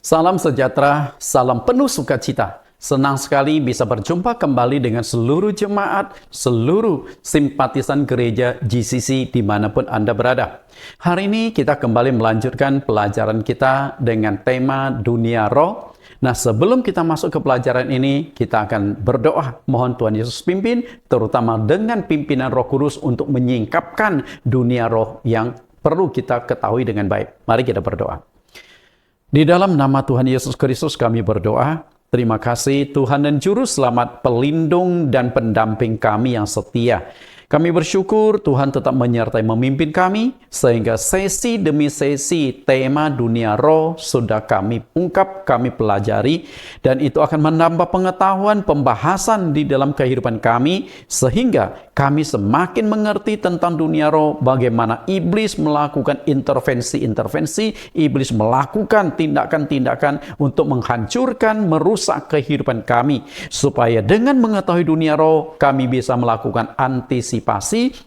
Salam sejahtera, salam penuh sukacita. Senang sekali bisa berjumpa kembali dengan seluruh jemaat, seluruh simpatisan gereja GCC dimanapun Anda berada. Hari ini kita kembali melanjutkan pelajaran kita dengan tema dunia roh. Nah, sebelum kita masuk ke pelajaran ini, kita akan berdoa. Mohon Tuhan Yesus pimpin, terutama dengan pimpinan Roh Kudus untuk menyingkapkan dunia roh yang perlu kita ketahui dengan baik. Mari kita berdoa. Di dalam nama Tuhan Yesus Kristus kami berdoa. Terima kasih Tuhan dan Juru Selamat, pelindung dan pendamping kami yang setia. Kami bersyukur Tuhan tetap menyertai memimpin kami, sehingga sesi demi sesi tema dunia roh sudah kami ungkap, kami pelajari, dan itu akan menambah pengetahuan, pembahasan di dalam kehidupan kami, sehingga kami semakin mengerti tentang dunia roh, bagaimana iblis melakukan intervensi-intervensi, iblis melakukan tindakan-tindakan untuk menghancurkan, merusak kehidupan kami, supaya dengan mengetahui dunia roh, kami bisa melakukan antisipasi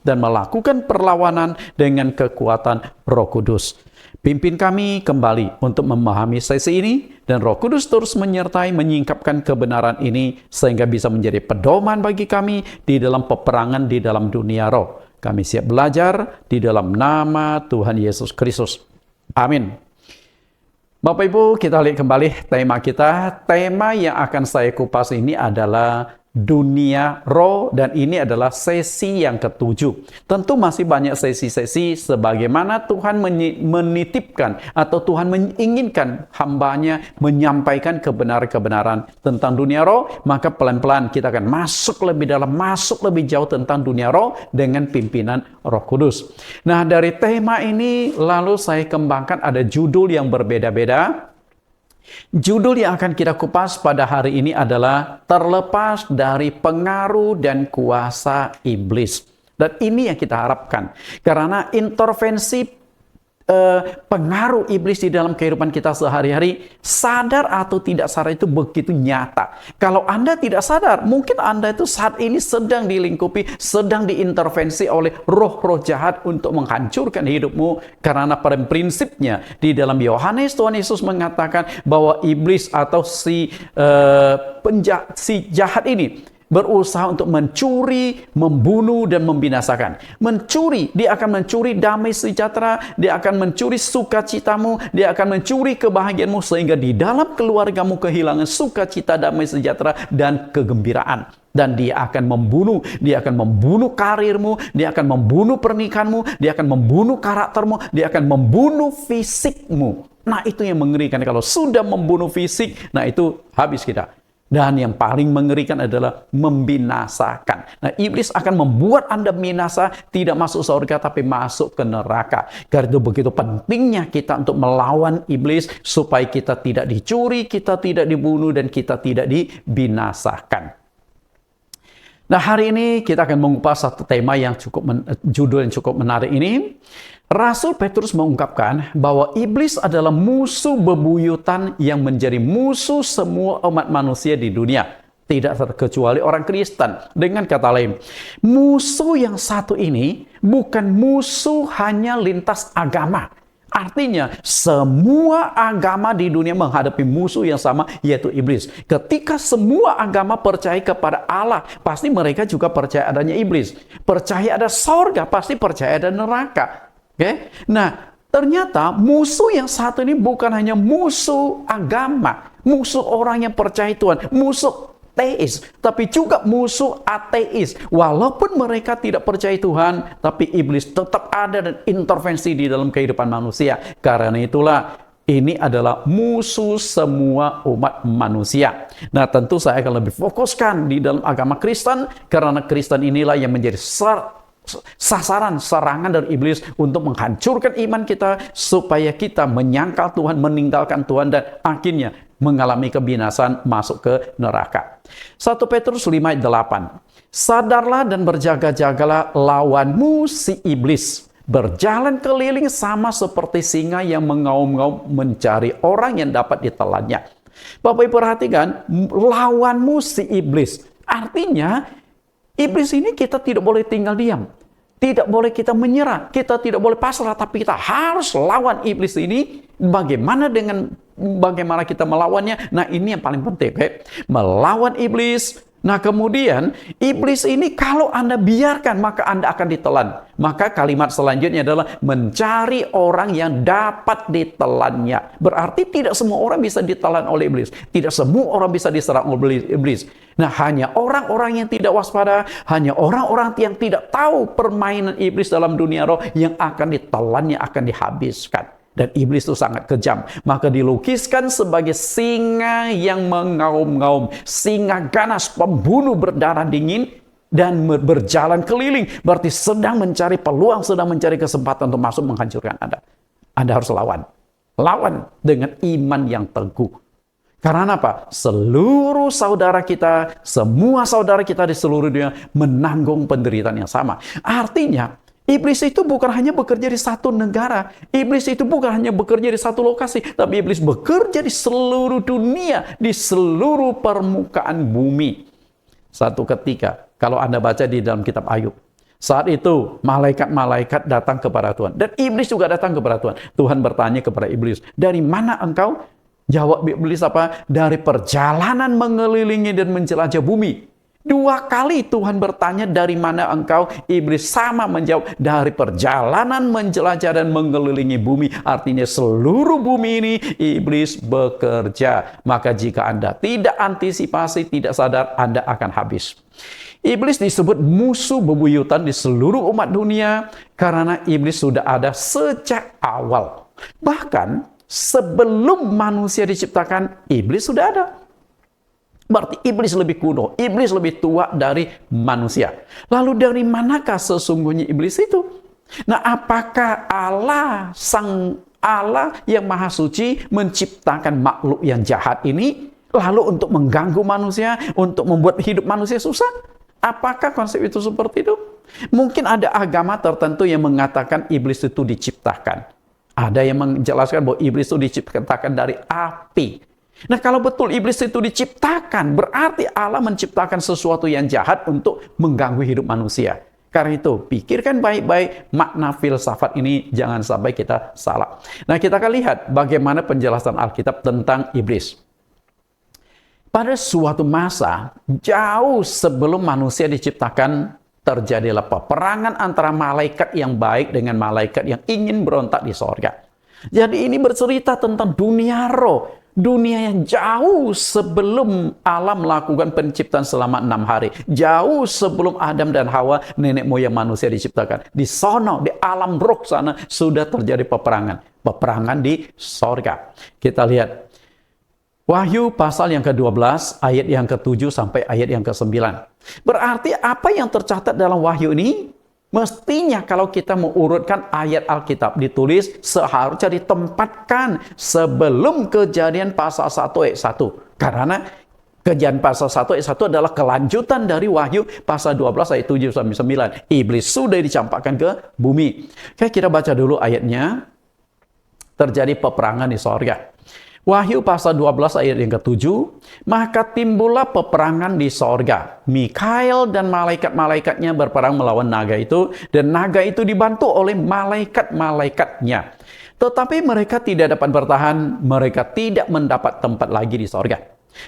dan melakukan perlawanan dengan kekuatan Roh Kudus. Pimpin kami kembali untuk memahami sesi ini, dan Roh Kudus terus menyertai menyingkapkan kebenaran ini sehingga bisa menjadi pedoman bagi kami di dalam peperangan di dalam dunia roh. Kami siap belajar di dalam nama Tuhan Yesus Kristus. Amin. Bapak Ibu, kita lihat kembali tema kita. Tema yang akan saya kupas ini adalah dunia roh, dan ini adalah sesi yang ketujuh. Tentu masih banyak sesi-sesi sebagaimana Tuhan menitipkan atau Tuhan menginginkan hambanya menyampaikan kebenaran-kebenaran tentang dunia roh. Maka pelan-pelan kita akan masuk lebih dalam, masuk lebih jauh tentang dunia roh dengan pimpinan Roh Kudus. Nah, dari tema ini lalu saya kembangkan ada judul yang berbeda-beda. Judul yang akan kita kupas pada hari ini adalah terlepas dari pengaruh dan kuasa iblis. Dan ini yang kita harapkan. Karena intervensi pengaruh iblis di dalam kehidupan kita sehari-hari, sadar atau tidak sadar itu begitu nyata. Kalau Anda tidak sadar, mungkin Anda itu saat ini sedang dilingkupi, sedang diintervensi oleh roh-roh jahat untuk menghancurkan hidupmu. Karena pada prinsipnya di dalam Yohanes, Tuhan Yesus mengatakan bahwa iblis atau si jahat ini berusaha untuk mencuri, membunuh, dan membinasakan. Mencuri, dia akan mencuri damai sejahtera, dia akan mencuri sukacitamu, dia akan mencuri kebahagiaanmu, sehingga di dalam keluargamu kehilangan sukacita, damai sejahtera, dan kegembiraan. Dan dia akan membunuh karirmu, dia akan membunuh pernikahanmu, dia akan membunuh karaktermu, dia akan membunuh fisikmu. Nah, itu yang mengerikan. Kalau sudah membunuh fisik, nah itu habis kita. Dan yang paling mengerikan adalah membinasakan. Nah, iblis akan membuat Anda binasa, tidak masuk surga tapi masuk ke neraka. Karena itu begitu pentingnya kita untuk melawan iblis supaya kita tidak dicuri, kita tidak dibunuh, dan kita tidak dibinasakan. Nah, hari ini kita akan mengupas satu tema yang judul yang cukup menarik ini. Rasul Petrus mengungkapkan bahwa iblis adalah musuh bebuyutan yang menjadi musuh semua umat manusia di dunia. Tidak terkecuali orang Kristen. Dengan kata lain, musuh yang satu ini bukan musuh hanya lintas agama. Artinya, semua agama di dunia menghadapi musuh yang sama, yaitu iblis. Ketika semua agama percaya kepada Allah, pasti mereka juga percaya adanya iblis. Percaya ada surga, pasti percaya ada neraka. Oke? Nah, ternyata musuh yang satu ini bukan hanya musuh agama, musuh orang yang percaya Tuhan, musuh teis, tapi juga musuh ateis. Walaupun mereka tidak percaya Tuhan, tapi iblis tetap ada dan intervensi di dalam kehidupan manusia. Karena itulah ini adalah musuh semua umat manusia. Nah, tentu saya akan lebih fokuskan di dalam agama Kristen, karena Kristen inilah yang menjadi sasaran serangan dari iblis untuk menghancurkan iman kita, supaya kita menyangkal Tuhan, meninggalkan Tuhan, dan akhirnya mengalami kebinasaan, masuk ke neraka. 1 Petrus 5:8. Sadarlah dan berjaga-jagalah, lawanmu si iblis berjalan keliling sama seperti singa yang mengaum-ngaum mencari orang yang dapat ditelannya. Bapak Ibu perhatikan, lawanmu si iblis. Artinya iblis ini kita tidak boleh tinggal diam. Tidak boleh kita menyerah, kita tidak boleh pasrah, tapi kita harus lawan iblis ini. Bagaimana kita melawannya? Nah, ini yang paling penting, oke? Melawan iblis. Nah, kemudian iblis ini kalau Anda biarkan, maka Anda akan ditelan. Maka kalimat selanjutnya adalah mencari orang yang dapat ditelannya. Berarti tidak semua orang bisa ditelan oleh iblis. Tidak semua orang bisa diserang oleh iblis. Nah, hanya orang-orang yang tidak waspada, hanya orang-orang yang tidak tahu permainan iblis dalam dunia roh yang akan ditelannya, akan dihabiskan. Dan iblis itu sangat kejam. Maka dilukiskan sebagai singa yang mengaum-ngaum. Singa ganas, pembunuh berdarah dingin. Dan berjalan keliling. Berarti sedang mencari peluang, sedang mencari kesempatan untuk masuk menghancurkan Anda. Anda harus lawan. Lawan dengan iman yang teguh. Karena apa? Seluruh saudara kita, semua saudara kita di seluruh dunia menanggung penderitaan yang sama. Artinya, iblis itu bukan hanya bekerja di satu negara. Iblis itu bukan hanya bekerja di satu lokasi. Tapi iblis bekerja di seluruh dunia. Di seluruh permukaan bumi. Satu ketika, kalau Anda baca di dalam kitab Ayub. Saat itu, malaikat-malaikat datang kepada Tuhan. Dan iblis juga datang kepada Tuhan. Tuhan bertanya kepada iblis, dari mana engkau? Jawab iblis apa? Dari perjalanan mengelilingi dan menjelajah bumi. 2 kali Tuhan bertanya, dari mana engkau? Iblis sama menjawab, dari perjalanan menjelajah dan mengelilingi bumi. Artinya seluruh bumi ini iblis bekerja. Maka jika Anda tidak antisipasi, tidak sadar, Anda akan habis. Iblis disebut musuh bebuyutan di seluruh umat dunia karena iblis sudah ada sejak awal. Bahkan sebelum manusia diciptakan, iblis sudah ada. Berarti iblis lebih kuno, iblis lebih tua dari manusia. Lalu dari manakah sesungguhnya iblis itu? Nah, apakah Allah, Sang Allah yang Maha Suci menciptakan makhluk yang jahat ini lalu untuk mengganggu manusia, untuk membuat hidup manusia susah? Apakah konsep itu seperti itu? Mungkin ada agama tertentu yang mengatakan iblis itu diciptakan. Ada yang menjelaskan bahwa iblis itu diciptakan dari api. Nah, kalau betul iblis itu diciptakan, berarti Allah menciptakan sesuatu yang jahat untuk mengganggu hidup manusia. Karena itu, pikirkan baik-baik makna filsafat ini, jangan sampai kita salah. Nah, kita akan lihat bagaimana penjelasan Alkitab tentang iblis. Pada suatu masa, jauh sebelum manusia diciptakan, terjadilah peperangan antara malaikat yang baik dengan malaikat yang ingin berontak di sorga. Jadi ini bercerita tentang dunia roh. Dunia yang jauh sebelum Allah melakukan penciptaan selama 6 hari. Jauh sebelum Adam dan Hawa, nenek moyang manusia diciptakan. Di sono, di alam roh sana, sudah terjadi peperangan. Peperangan di sorga. Kita lihat. Wahyu pasal yang ke-12, ayat yang ke-7 sampai ayat yang ke-9. Berarti apa yang tercatat dalam Wahyu ini? Mestinya kalau kita mau urutkan ayat Alkitab ditulis seharusnya ditempatkan sebelum Kejadian pasal 1 ayat 1. Karena Kejadian pasal 1 ayat 1 adalah kelanjutan dari Wahyu pasal 12 ayat 7 sampai 9. Iblis sudah dicampakkan ke bumi. Oke, kita baca dulu ayatnya. Terjadi peperangan di sorga. Wahyu pasal 12 ayat yang ke-7, maka timbullah peperangan di sorga. Mikael dan malaikat-malaikatnya berperang melawan naga itu, dan naga itu dibantu oleh malaikat-malaikatnya. Tetapi mereka tidak dapat bertahan, mereka tidak mendapat tempat lagi di sorga.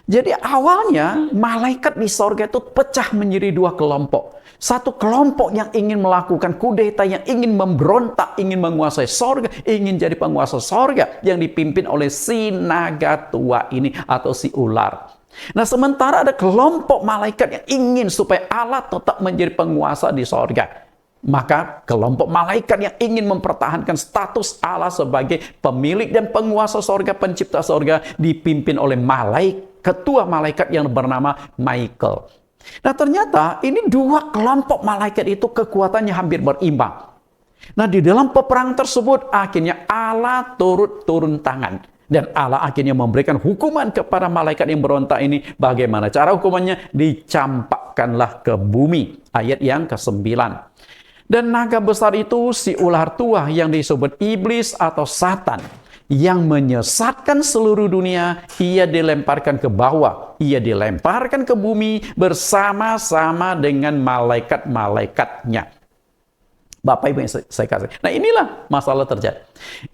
Jadi awalnya malaikat di sorga itu pecah menjadi 2 kelompok. Satu kelompok yang ingin melakukan kudeta, yang ingin memberontak, ingin menguasai sorga, ingin jadi penguasa sorga yang dipimpin oleh si naga tua ini atau si ular. Nah, sementara ada kelompok malaikat yang ingin supaya Allah tetap menjadi penguasa di sorga. Maka kelompok malaikat yang ingin mempertahankan status Allah sebagai pemilik dan penguasa sorga, pencipta sorga, dipimpin oleh ketua malaikat yang bernama Michael. Nah, ternyata ini 2 kelompok malaikat itu kekuatannya hampir berimbang. Nah, di dalam peperangan tersebut akhirnya Allah turun tangan. Dan Allah akhirnya memberikan hukuman kepada malaikat yang berontak ini. Bagaimana cara hukumannya? Dicampakkanlah ke bumi. Ayat yang ke-9. Dan naga besar itu si ular tua yang disebut iblis atau Satan, yang menyesatkan seluruh dunia, ia dilemparkan ke bawah. Ia dilemparkan ke bumi bersama-sama dengan malaikat-malaikatnya. Bapak Ibu yang saya kasih. Nah inilah masalah terjadi.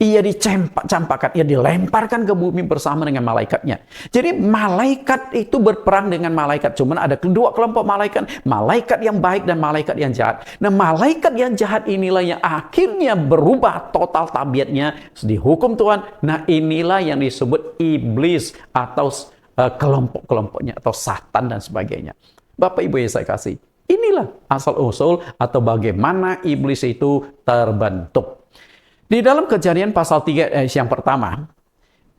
Ia dicampakkan, ia dilemparkan ke bumi bersama dengan malaikatnya. Jadi malaikat itu berperang dengan malaikat. Cuman ada kedua kelompok malaikat. Malaikat yang baik dan malaikat yang jahat. Nah malaikat yang jahat inilah yang akhirnya berubah total tabiatnya. Dihukum Tuhan. Nah inilah yang disebut iblis atau kelompok-kelompoknya atau Satan dan sebagainya. Bapak Ibu yang saya kasih. Inilah asal-usul atau bagaimana iblis itu terbentuk. Di dalam Kejadian pasal 3 yang pertama,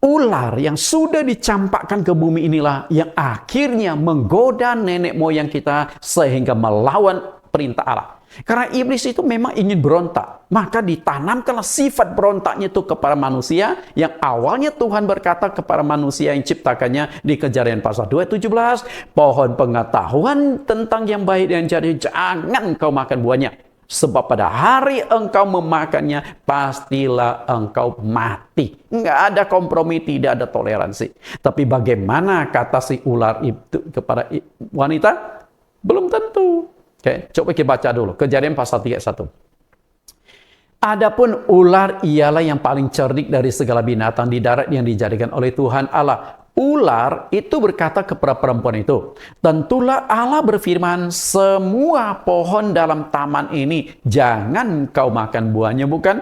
ular yang sudah dicampakkan ke bumi inilah yang akhirnya menggoda nenek moyang kita sehingga melawan perintah Allah. Karena iblis itu memang ingin berontak, maka ditanamkanlah sifat berontaknya itu kepada manusia yang awalnya Tuhan berkata kepada manusia yang ciptakannya di Kejadian pasal 2 ayat 17, pohon pengetahuan tentang yang baik dan jahat jangan kau makan buahnya, sebab pada hari engkau memakannya pastilah engkau mati. Nggak ada kompromi, tidak ada toleransi. Tapi bagaimana kata si ular itu kepada wanita? Belum tentu. Oke, coba kita baca dulu. Kejadian pasal 31. Adapun ular ialah yang paling cerdik dari segala binatang di darat yang dijadikan oleh Tuhan Allah. Ular itu berkata kepada perempuan itu, tentulah Allah berfirman, semua pohon dalam taman ini jangan kau makan buahnya, bukan?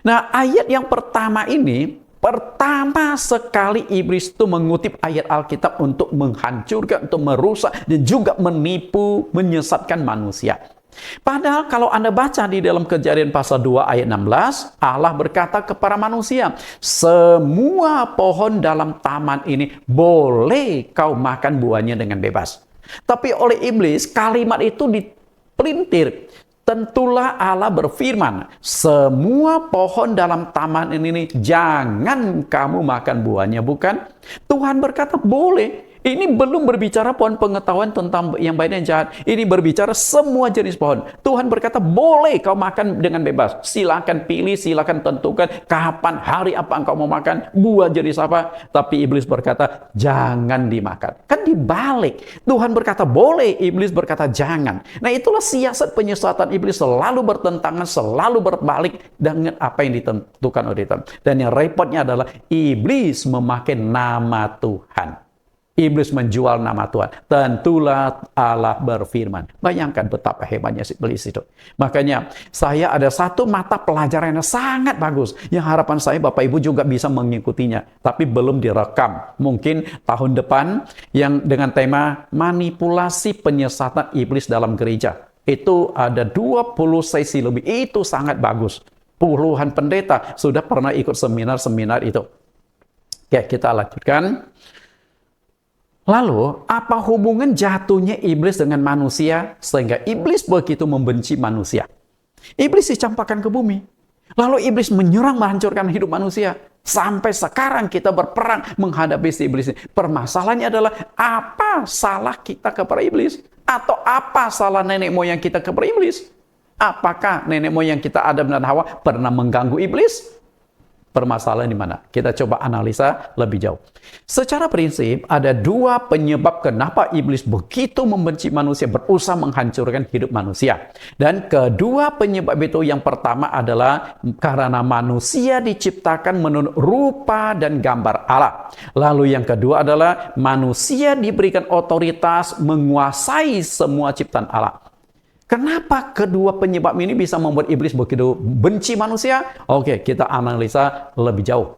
Nah, ayat yang pertama ini, pertama sekali iblis itu mengutip ayat Alkitab untuk menghancurkan, untuk merusak, dan juga menipu, menyesatkan manusia. Padahal kalau Anda baca di dalam Kejadian pasal 2 ayat 16, Allah berkata kepada manusia, semua pohon dalam taman ini boleh kau makan buahnya dengan bebas. Tapi oleh iblis, kalimat itu dipelintir. Tentulah Allah berfirman, semua pohon dalam taman ini jangan kamu makan buahnya, bukan? Tuhan berkata boleh. Ini belum berbicara pohon pengetahuan tentang yang baik dan jahat. Ini berbicara semua jenis pohon. Tuhan berkata boleh kau makan dengan bebas. Silakan pilih, silakan tentukan kapan, hari apa engkau mau makan, buah jenis apa. Tapi iblis berkata jangan dimakan. Kan dibalik. Tuhan berkata boleh, iblis berkata jangan. Nah itulah siasat penyesatan iblis, selalu bertentangan, selalu berbalik dengan apa yang ditentukan oleh Tuhan. Dan yang repotnya adalah iblis memakai nama Tuhan. Iblis menjual nama Tuhan. Tentulah Allah berfirman. Bayangkan betapa hebatnya si iblis itu. Makanya saya ada satu mata pelajaran yang sangat bagus. Yang harapan saya Bapak Ibu juga bisa mengikutinya. Tapi belum direkam. Mungkin tahun depan yang dengan tema manipulasi penyesatan iblis dalam gereja. Itu ada 20 sesi lebih. Itu sangat bagus. Puluhan pendeta sudah pernah ikut seminar-seminar itu. Oke, kita lanjutkan. Lalu, apa hubungan jatuhnya iblis dengan manusia sehingga iblis begitu membenci manusia? Iblis dicampakkan ke bumi. Lalu iblis menyerang menghancurkan hidup manusia. Sampai sekarang kita berperang menghadapi si iblis ini. Permasalahannya adalah apa salah kita kepada iblis? Atau apa salah nenek moyang kita kepada iblis? Apakah nenek moyang kita Adam dan Hawa pernah mengganggu iblis? Permasalahan di mana? Kita coba analisa lebih jauh. Secara prinsip, ada dua penyebab kenapa iblis begitu membenci manusia, berusaha menghancurkan hidup manusia. Dan kedua penyebab itu, yang pertama adalah karena manusia diciptakan menurut rupa dan gambar Allah. Lalu yang kedua adalah manusia diberikan otoritas menguasai semua ciptaan Allah. Kenapa kedua penyebab ini bisa membuat iblis begitu benci manusia? Oke, kita analisa lebih jauh.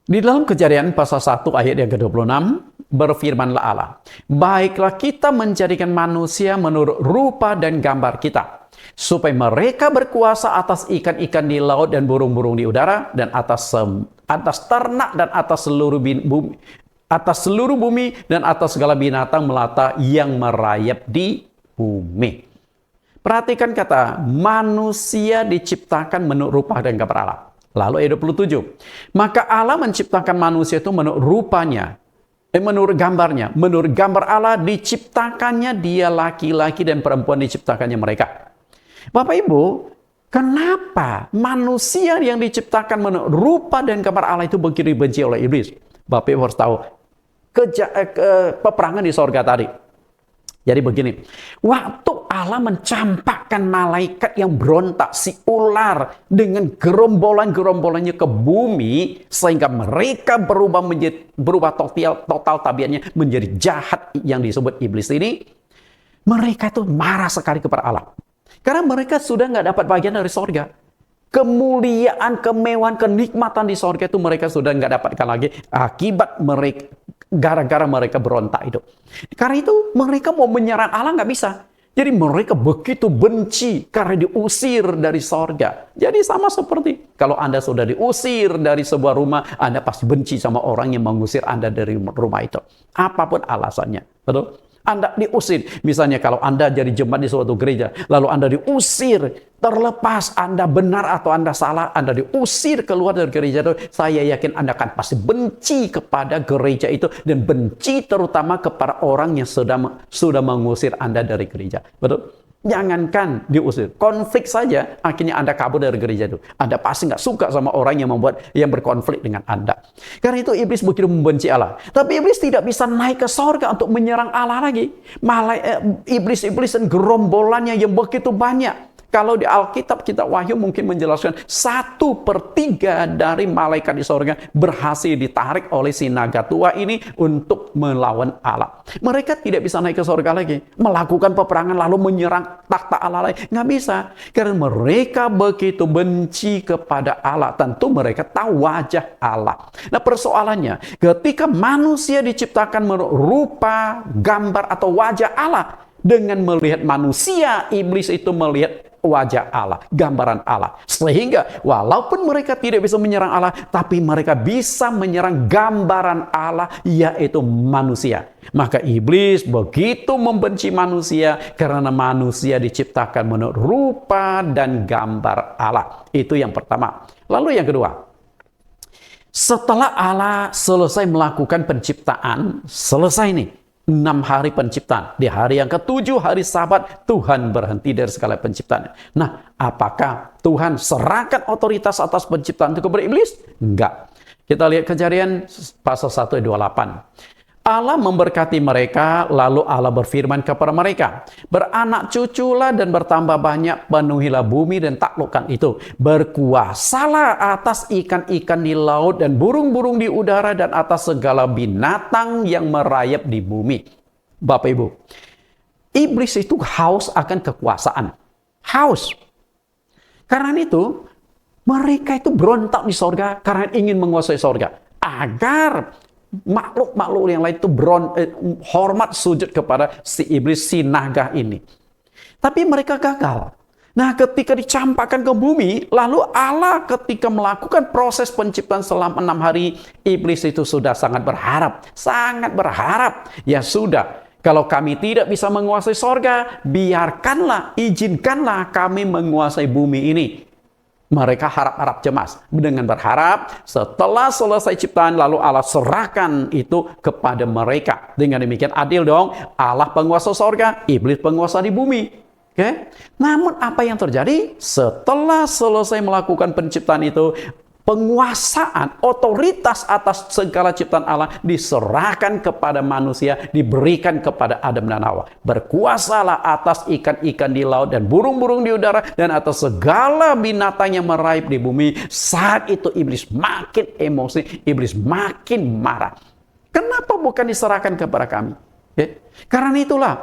Di dalam Kejadian pasal 1 ayat yang ke-26, berfirmanlah Allah, baiklah kita menjadikan manusia menurut rupa dan gambar kita, supaya mereka berkuasa atas ikan-ikan di laut dan burung-burung di udara, dan atas ternak dan atas seluruh bumi, dan atas segala binatang melata yang merayap di bumi. Perhatikan kata, manusia diciptakan menurut rupa dan gambar Allah. Lalu ayat 27. Maka Allah menciptakan manusia itu menurut rupanya, menurut gambarnya. Menurut gambar Allah diciptakannya dia, laki-laki dan perempuan diciptakannya mereka. Bapak Ibu, kenapa manusia yang diciptakan menurut rupa dan gambar Allah itu begitu dibenci oleh iblis? Bapak Ibu harus tahu, peperangan di sorga tadi. Jadi begini, waktu Allah mencampakkan malaikat yang berontak, si ular, dengan gerombolan-gerombolannya ke bumi, sehingga mereka berubah total tabiatnya menjadi jahat yang disebut iblis ini, mereka itu marah sekali kepada Allah. Karena mereka sudah nggak dapat bagian dari sorga. Kemuliaan, kemewahan, kenikmatan di sorga itu mereka sudah nggak dapatkan lagi akibat mereka, gara-gara mereka berontak itu. Karena itu mereka mau menyerang Allah nggak bisa. Jadi mereka begitu benci karena diusir dari sorga. Jadi sama seperti kalau Anda sudah diusir dari sebuah rumah, Anda pasti benci sama orang yang mengusir Anda dari rumah itu. Apapun alasannya. Betul? Anda diusir. Misalnya kalau Anda jadi jemaat di suatu gereja, lalu Anda diusir, terlepas Anda benar atau Anda salah, Anda diusir keluar dari gereja itu, saya yakin Anda akan pasti benci kepada gereja itu, dan benci terutama kepada orang yang sudah mengusir Anda dari gereja. Betul? Jangankan diusir, konflik saja akhirnya Anda kabur dari gereja itu. Anda pasti nggak suka sama orang yang berkonflik dengan Anda. Karena itu iblis begitu membenci Allah. Tapi iblis tidak bisa naik ke sorga untuk menyerang Allah lagi. Malah iblis-iblis dan gerombolannya yang begitu banyak. Kalau di Alkitab, kitab Wahyu mungkin menjelaskan 1/3 dari malaikat di sorga berhasil ditarik oleh si naga tua ini untuk melawan Allah. Mereka tidak bisa naik ke sorga lagi, melakukan peperangan lalu menyerang takhta Allah lagi. Nggak bisa, karena mereka begitu benci kepada Allah. Tentu mereka tahu wajah Allah. Nah persoalannya, ketika manusia diciptakan rupa, gambar atau wajah Allah, dengan melihat manusia, iblis itu melihat wajah Allah, gambaran Allah. Sehingga walaupun mereka tidak bisa menyerang Allah, tapi mereka bisa menyerang gambaran Allah, yaitu manusia. Maka iblis begitu membenci manusia karena manusia diciptakan menurut rupa dan gambar Allah. Itu yang pertama. Lalu yang kedua, setelah Allah selesai melakukan penciptaan, selesai nih 6 hari penciptaan. Di hari yang ke-7, hari Sabat, Tuhan berhenti dari segala penciptaan. Nah, apakah Tuhan serahkan otoritas atas penciptaan itu kepada iblis? Enggak. Kita lihat Kejadian pasal 1 ayat 28. Allah memberkati mereka, lalu Allah berfirman kepada mereka, beranak cuculah dan bertambah banyak, penuhilah bumi dan taklukkan itu. Berkuasalah atas ikan-ikan di laut dan burung-burung di udara dan atas segala binatang yang merayap di bumi. Bapak Ibu, iblis itu haus akan kekuasaan. Haus. Karena itu, mereka itu berontak di sorga karena ingin menguasai sorga. Agar makhluk-makhluk yang lain itu hormat sujud kepada si iblis, si naga ini. Tapi mereka gagal. Nah, ketika dicampakkan ke bumi, lalu Allah ketika melakukan proses penciptaan selama 6 hari, iblis itu sudah sangat berharap. Sangat berharap. Ya sudah, kalau kami tidak bisa menguasai sorga, biarkanlah, izinkanlah kami menguasai bumi ini. Mereka harap-harap cemas dengan berharap setelah selesai ciptaan lalu Allah serahkan itu kepada mereka. Dengan demikian adil dong, Allah penguasa sorga, iblis penguasa di bumi. Oke? Namun apa yang terjadi setelah selesai melakukan penciptaan itu? Penguasaan, otoritas atas segala ciptaan Allah diserahkan kepada manusia, diberikan kepada Adam dan Hawa. Berkuasalah atas ikan-ikan di laut dan burung-burung di udara dan atas segala binatang yang merayap di bumi. Saat itu iblis makin emosi, iblis makin marah. Kenapa bukan diserahkan kepada kami? Karena itulah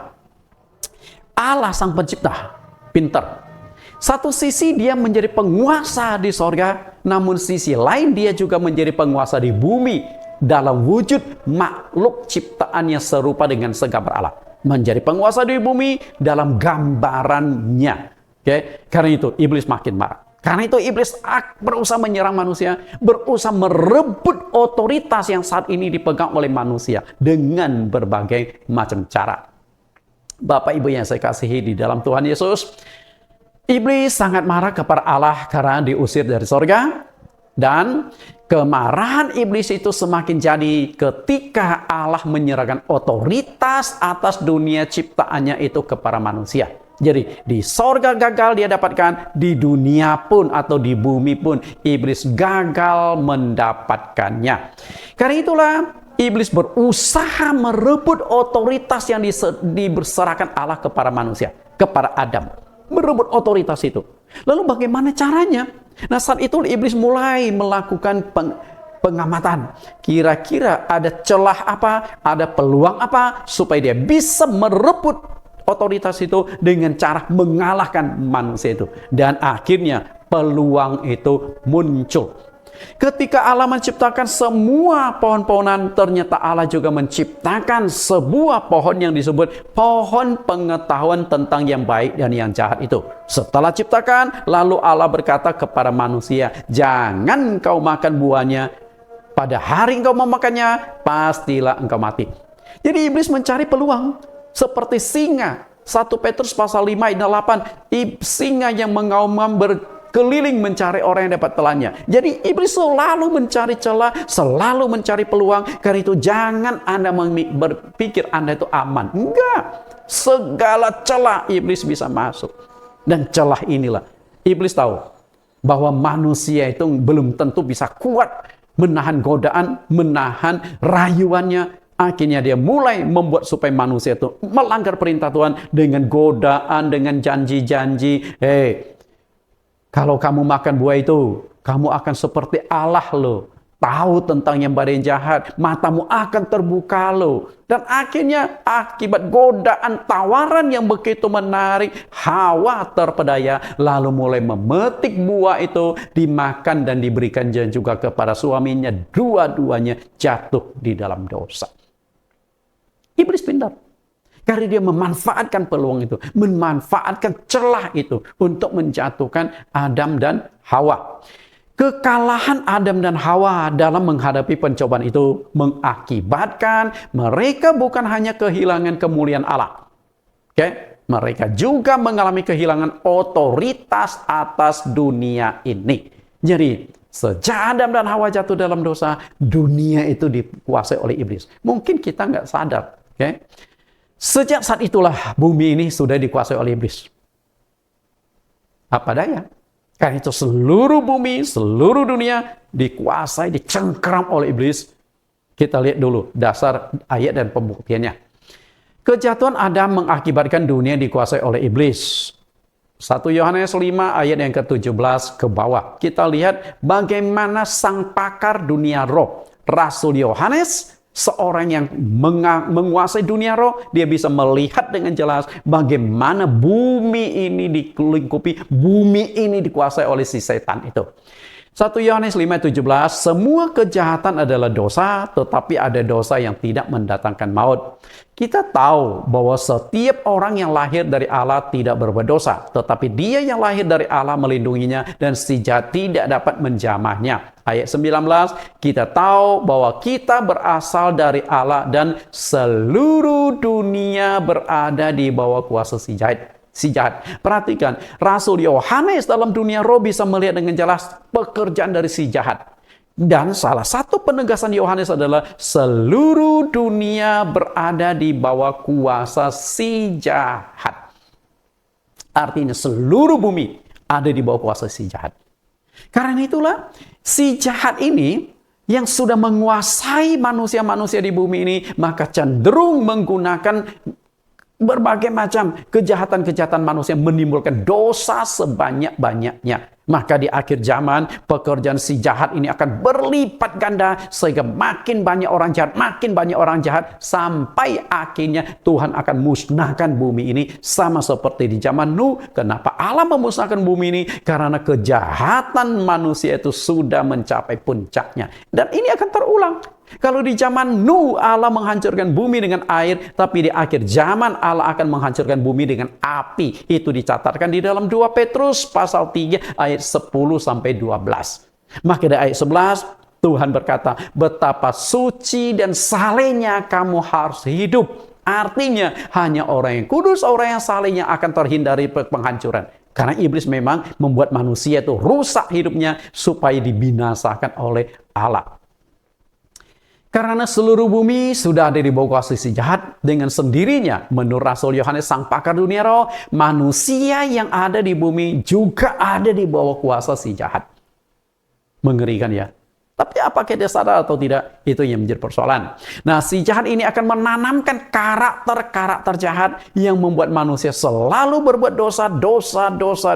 Allah sang pencipta pintar. Satu sisi dia menjadi penguasa di sorga, namun sisi lain dia juga menjadi penguasa di bumi dalam wujud makhluk ciptaannya serupa dengan segambar Allah. Menjadi penguasa di bumi dalam gambarannya. Karena itu iblis makin marah. Karena itu iblis berusaha menyerang manusia, berusaha merebut otoritas yang saat ini dipegang oleh manusia dengan berbagai macam cara. Bapak Ibu yang saya kasihi di dalam Tuhan Yesus, iblis sangat marah kepada Allah karena diusir dari sorga. Dan kemarahan iblis itu semakin jadi ketika Allah menyerahkan otoritas atas dunia ciptaannya itu kepada manusia. Jadi di sorga gagal dia dapatkan, di dunia pun atau di bumi pun iblis gagal mendapatkannya. Karena itulah Iblis berusaha merebut otoritas yang diserahkan Allah kepada manusia, kepada Adam. Merebut otoritas itu. Lalu bagaimana caranya? Nah, saat itu iblis mulai melakukan pengamatan. Kira-kira ada celah apa, ada peluang apa, supaya dia bisa merebut otoritas itu dengan cara mengalahkan manusia itu. Dan akhirnya peluang itu muncul. Ketika Allah menciptakan semua pohon-pohonan, ternyata Allah juga menciptakan sebuah pohon yang disebut pohon pengetahuan tentang yang baik dan yang jahat itu. Setelah ciptakan, lalu Allah berkata kepada manusia, jangan kau makan buahnya, pada hari engkau memakannya, pastilah engkau mati. Jadi iblis mencari peluang, seperti singa. 1 Petrus pasal 5 ayat 8, singa yang mengaum-ngaum berkeliling mencari orang yang dapat telannya. Jadi iblis selalu mencari celah, selalu mencari peluang. Karena itu jangan Anda berpikir Anda itu aman. Enggak. Segala celah iblis bisa masuk. Dan celah inilah iblis tahu bahwa manusia itu belum tentu bisa kuat menahan godaan, menahan rayuannya. Akhirnya dia mulai membuat supaya manusia itu melanggar perintah Tuhan dengan godaan, dengan janji-janji. Kalau kamu makan buah itu, kamu akan seperti Allah loh. Tahu tentang yang baik dan jahat, matamu akan terbuka loh. Dan akhirnya akibat godaan tawaran yang begitu menarik, Hawa terpedaya, lalu mulai memetik buah itu, dimakan dan diberikan juga kepada suaminya. Dua-duanya jatuh di dalam dosa. Iblis pintar. Karena dia memanfaatkan peluang itu, memanfaatkan celah itu untuk menjatuhkan Adam dan Hawa. Kekalahan Adam dan Hawa dalam menghadapi pencobaan itu mengakibatkan mereka bukan hanya kehilangan kemuliaan Allah. Mereka juga mengalami kehilangan otoritas atas dunia ini. Jadi, sejak Adam dan Hawa jatuh dalam dosa, dunia itu dikuasai oleh iblis. Mungkin kita nggak sadar. Sejak saat itulah bumi ini sudah dikuasai oleh iblis. Apa daya? Karena itu seluruh bumi, seluruh dunia dikuasai, dicengkeram oleh iblis. Kita lihat dulu dasar ayat dan pembuktiannya. Kejatuhan Adam mengakibatkan dunia dikuasai oleh iblis. 1 Yohanes 5 ayat yang ke-17 ke bawah. Kita lihat bagaimana sang pakar dunia roh, Rasul Yohanes, seorang yang menguasai dunia roh, dia bisa melihat dengan jelas bagaimana bumi ini dilingkupi, bumi ini dikuasai oleh si setan itu. 1 Yohanes 5:17, semua kejahatan adalah dosa, tetapi ada dosa yang tidak mendatangkan maut. Kita tahu bahwa setiap orang yang lahir dari Allah tidak berbuat dosa, tetapi dia yang lahir dari Allah melindunginya dan si jahat tidak dapat menjamahnya. Ayat 19, kita tahu bahwa kita berasal dari Allah dan seluruh dunia berada di bawah kuasa si jahat. Perhatikan, Rasul Yohanes dalam dunia roh bisa melihat dengan jelas pekerjaan dari si jahat. Dan salah satu penegasan Yohanes adalah seluruh dunia berada di bawah kuasa si jahat. Artinya seluruh bumi ada di bawah kuasa si jahat. Karena itulah si jahat ini yang sudah menguasai manusia-manusia di bumi ini, maka cenderung menggunakan berbagai macam kejahatan-kejahatan manusia, menimbulkan dosa sebanyak-banyaknya. Maka di akhir zaman, pekerjaan si jahat ini akan berlipat ganda, sehingga makin banyak orang jahat, sampai akhirnya Tuhan akan musnahkan bumi ini, sama seperti di zaman Nuh. Kenapa Allah memusnahkan bumi ini? Karena kejahatan manusia itu sudah mencapai puncaknya. Dan ini akan terulang. Kalau di zaman Nuh Allah menghancurkan bumi dengan air, tapi di akhir zaman Allah akan menghancurkan bumi dengan api. Itu dicatatkan di dalam 2 Petrus pasal 3 ayat 10 sampai 12. Maka di ayat 11 Tuhan berkata, betapa suci dan salehnya kamu harus hidup. Artinya hanya orang yang kudus, orang yang saleh yang akan terhindar dari penghancuran. Karena iblis memang membuat manusia itu rusak hidupnya supaya dibinasakan oleh Allah. Karena seluruh bumi sudah ada di bawah kuasa si jahat, dengan sendirinya, menurut Rasul Yohanes sang pakar dunia roh, manusia yang ada di bumi juga ada di bawah kuasa si jahat. Mengerikan ya. Tapi apakah dia sadar atau tidak, itu yang menjadi persoalan. Nah, si jahat ini akan menanamkan karakter-karakter jahat yang membuat manusia selalu berbuat dosa,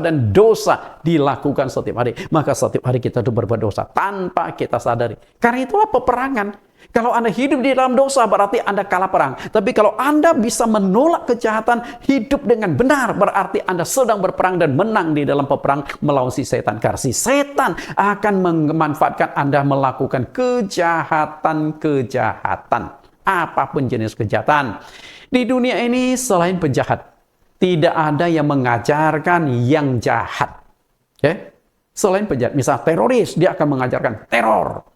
dan dosa dilakukan setiap hari. Maka setiap hari kita itu berbuat dosa tanpa kita sadari. Karena itulah peperangan. Kalau Anda hidup di dalam dosa, berarti Anda kalah perang. Tapi kalau Anda bisa menolak kejahatan, hidup dengan benar, berarti Anda sedang berperang dan menang di dalam peperang melawan si setan. Karena si setan akan memanfaatkan Anda melakukan kejahatan-kejahatan. Apapun jenis kejahatan. Di dunia ini selain penjahat, tidak ada yang mengajarkan yang jahat. Okay? Selain penjahat, misal teroris, dia akan mengajarkan teror.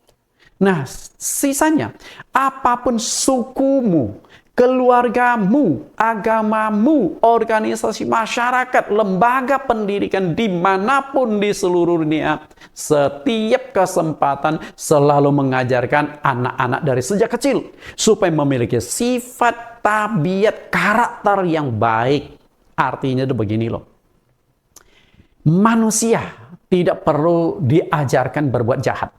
Nah, sisanya, apapun sukumu, keluargamu, agamamu, organisasi masyarakat, lembaga pendidikan dimanapun di seluruh dunia, setiap kesempatan selalu mengajarkan anak-anak dari sejak kecil supaya memiliki sifat, tabiat, karakter yang baik. Artinya itu begini loh. Manusia tidak perlu diajarkan berbuat jahat.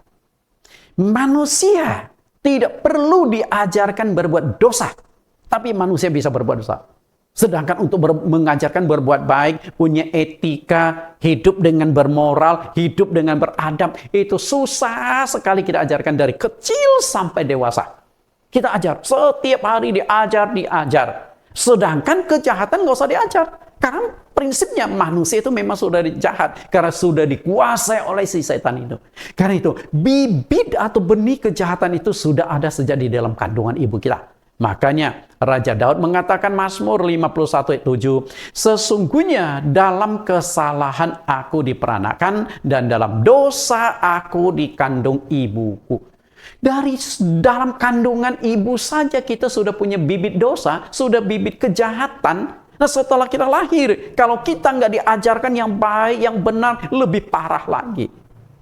Manusia tidak perlu diajarkan berbuat dosa, tapi manusia bisa berbuat dosa. Sedangkan untuk mengajarkan berbuat baik, punya etika, hidup dengan bermoral, hidup dengan beradab, itu susah sekali kita ajarkan dari kecil sampai dewasa. Kita ajar, setiap hari diajar. Sedangkan kejahatan nggak usah diajar. Karena prinsipnya manusia itu memang sudah jahat. Karena sudah dikuasai oleh si setan itu. Karena itu, bibit atau benih kejahatan itu sudah ada sejak di dalam kandungan ibu kita. Makanya Raja Daud mengatakan Mazmur 51 ayat 7, sesungguhnya dalam kesalahan aku diperanakan dan dalam dosa aku dikandung ibuku. Dari dalam kandungan ibu saja kita sudah punya bibit dosa, sudah bibit kejahatan. Nah, setelah kita lahir, kalau kita nggak diajarkan yang baik, yang benar, lebih parah lagi.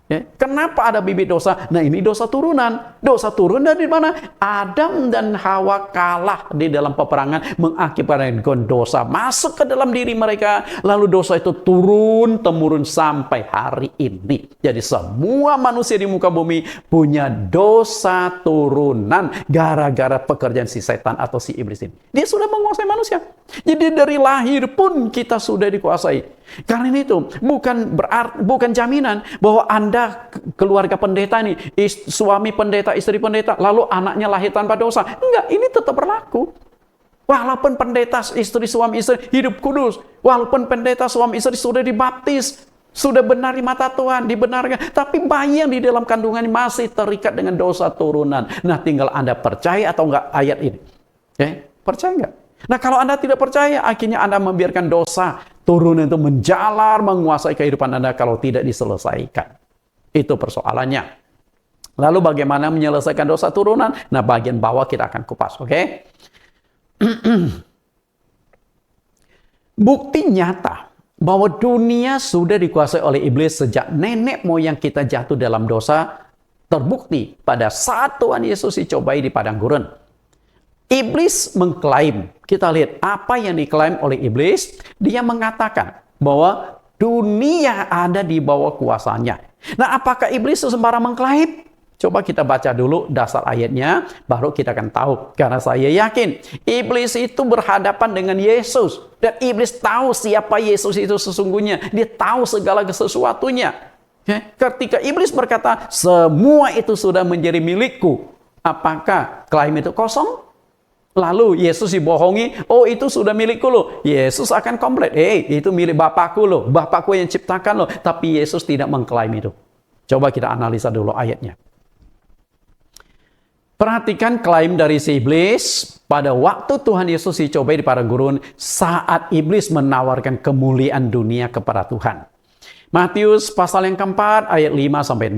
Ya, kenapa ada bibit dosa? Nah, ini dosa turunan. Dosa turunan dari mana? Adam dan Hawa kalah di dalam peperangan, mengakibatkan dosa masuk ke dalam diri mereka. Lalu dosa itu turun-temurun sampai hari ini. Jadi semua manusia di muka bumi punya dosa turunan gara-gara pekerjaan si setan atau si iblis ini. Dia sudah menguasai manusia. Jadi dari lahir pun kita sudah dikuasai. Karena itu bukan jaminan bahwa Anda keluarga pendeta nih, suami pendeta, istri pendeta, lalu anaknya lahir tanpa dosa. Enggak, ini tetap berlaku. Walaupun pendeta, suami istri hidup kudus, walaupun pendeta, suami istri sudah dibaptis, sudah benar di mata Tuhan, dibenarkan, tapi bayi yang di dalam kandungan masih terikat dengan dosa turunan. Nah, tinggal Anda percaya atau enggak ayat ini. Percaya enggak? Nah, kalau Anda tidak percaya, akhirnya Anda membiarkan dosa turunan itu menjalar, menguasai kehidupan Anda kalau tidak diselesaikan. Itu persoalannya. Lalu bagaimana menyelesaikan dosa turunan? Nah, bagian bawah kita akan kupas, oke? Bukti nyata bahwa dunia sudah dikuasai oleh iblis sejak nenek moyang kita jatuh dalam dosa, terbukti pada saat Tuhan Yesus dicobai di padang gurun. Iblis mengklaim, kita lihat apa yang diklaim oleh iblis. Dia mengatakan bahwa dunia ada di bawah kuasanya. Nah, apakah iblis sembarang mengklaim? Coba kita baca dulu dasar ayatnya, baru kita akan tahu. Karena saya yakin, iblis itu berhadapan dengan Yesus. Dan iblis tahu siapa Yesus itu sesungguhnya. Dia tahu segala sesuatunya. Ketika iblis berkata, semua itu sudah menjadi milikku. Apakah klaim itu kosong? Lalu Yesus dibohongi, oh itu sudah milikku loh. Yesus akan komplit, itu milik Bapakku loh. Bapakku yang ciptakan loh. Tapi Yesus tidak mengklaim itu. Coba kita analisa dulu ayatnya. Perhatikan klaim dari si iblis pada waktu Tuhan Yesus dicobai di padang gurun saat iblis menawarkan kemuliaan dunia kepada Tuhan. Matius pasal yang keempat ayat 5-6.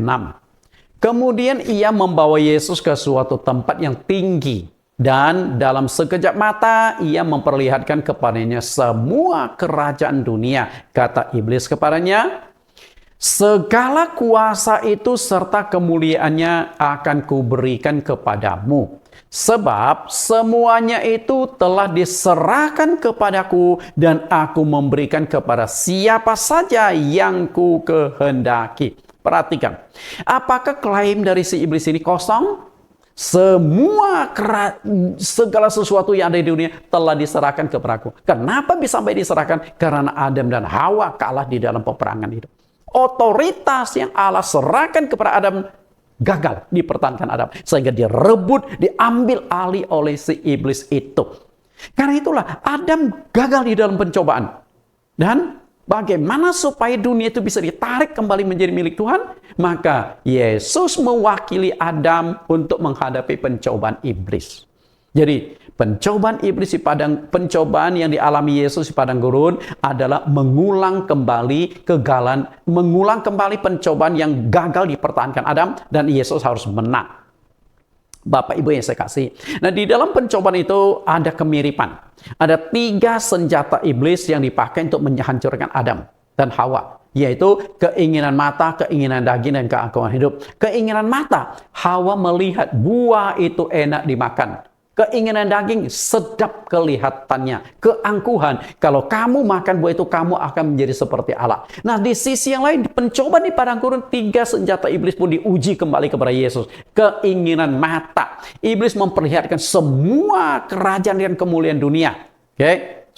Kemudian ia membawa Yesus ke suatu tempat yang tinggi. Dan dalam sekejap mata ia memperlihatkan kepadanya semua kerajaan dunia. Kata iblis kepadanya, segala kuasa itu serta kemuliaannya akan kuberikan kepadamu. Sebab semuanya itu telah diserahkan kepadaku dan aku memberikan kepada siapa saja yang ku kehendaki. Perhatikan, apakah klaim dari si iblis ini kosong? Segala sesuatu yang ada di dunia telah diserahkan kepadaku. Kenapa bisa sampai diserahkan? Karena Adam dan Hawa kalah di dalam peperangan itu. Otoritas yang Allah serahkan kepada Adam gagal dipertahankan Adam, sehingga direbut, diambil alih oleh si iblis itu. Karena itulah Adam gagal di dalam pencobaan. Dan bagaimana supaya dunia itu bisa ditarik kembali menjadi milik Tuhan? Maka Yesus mewakili Adam untuk menghadapi pencobaan iblis. Jadi pencobaan iblis di pencobaan yang dialami Yesus di padang gurun adalah mengulang kembali pencobaan yang gagal dipertahankan Adam, dan Yesus harus menang. Bapak Ibu yang saya kasih. Nah, di dalam pencobaan itu ada kemiripan. Ada 3 senjata iblis yang dipakai untuk menghancurkan Adam dan Hawa, yaitu keinginan mata, keinginan daging, dan keangkuhan hidup. Keinginan mata, Hawa melihat buah itu enak dimakan. Keinginan daging, sedap kelihatannya. Keangkuhan, kalau kamu makan buah itu, kamu akan menjadi seperti Allah. Nah, di sisi yang lain, pencobaan di padang gurun, 3 senjata iblis pun diuji kembali kepada Yesus. Keinginan mata. Iblis memperlihatkan semua kerajaan dan kemuliaan dunia. Oke?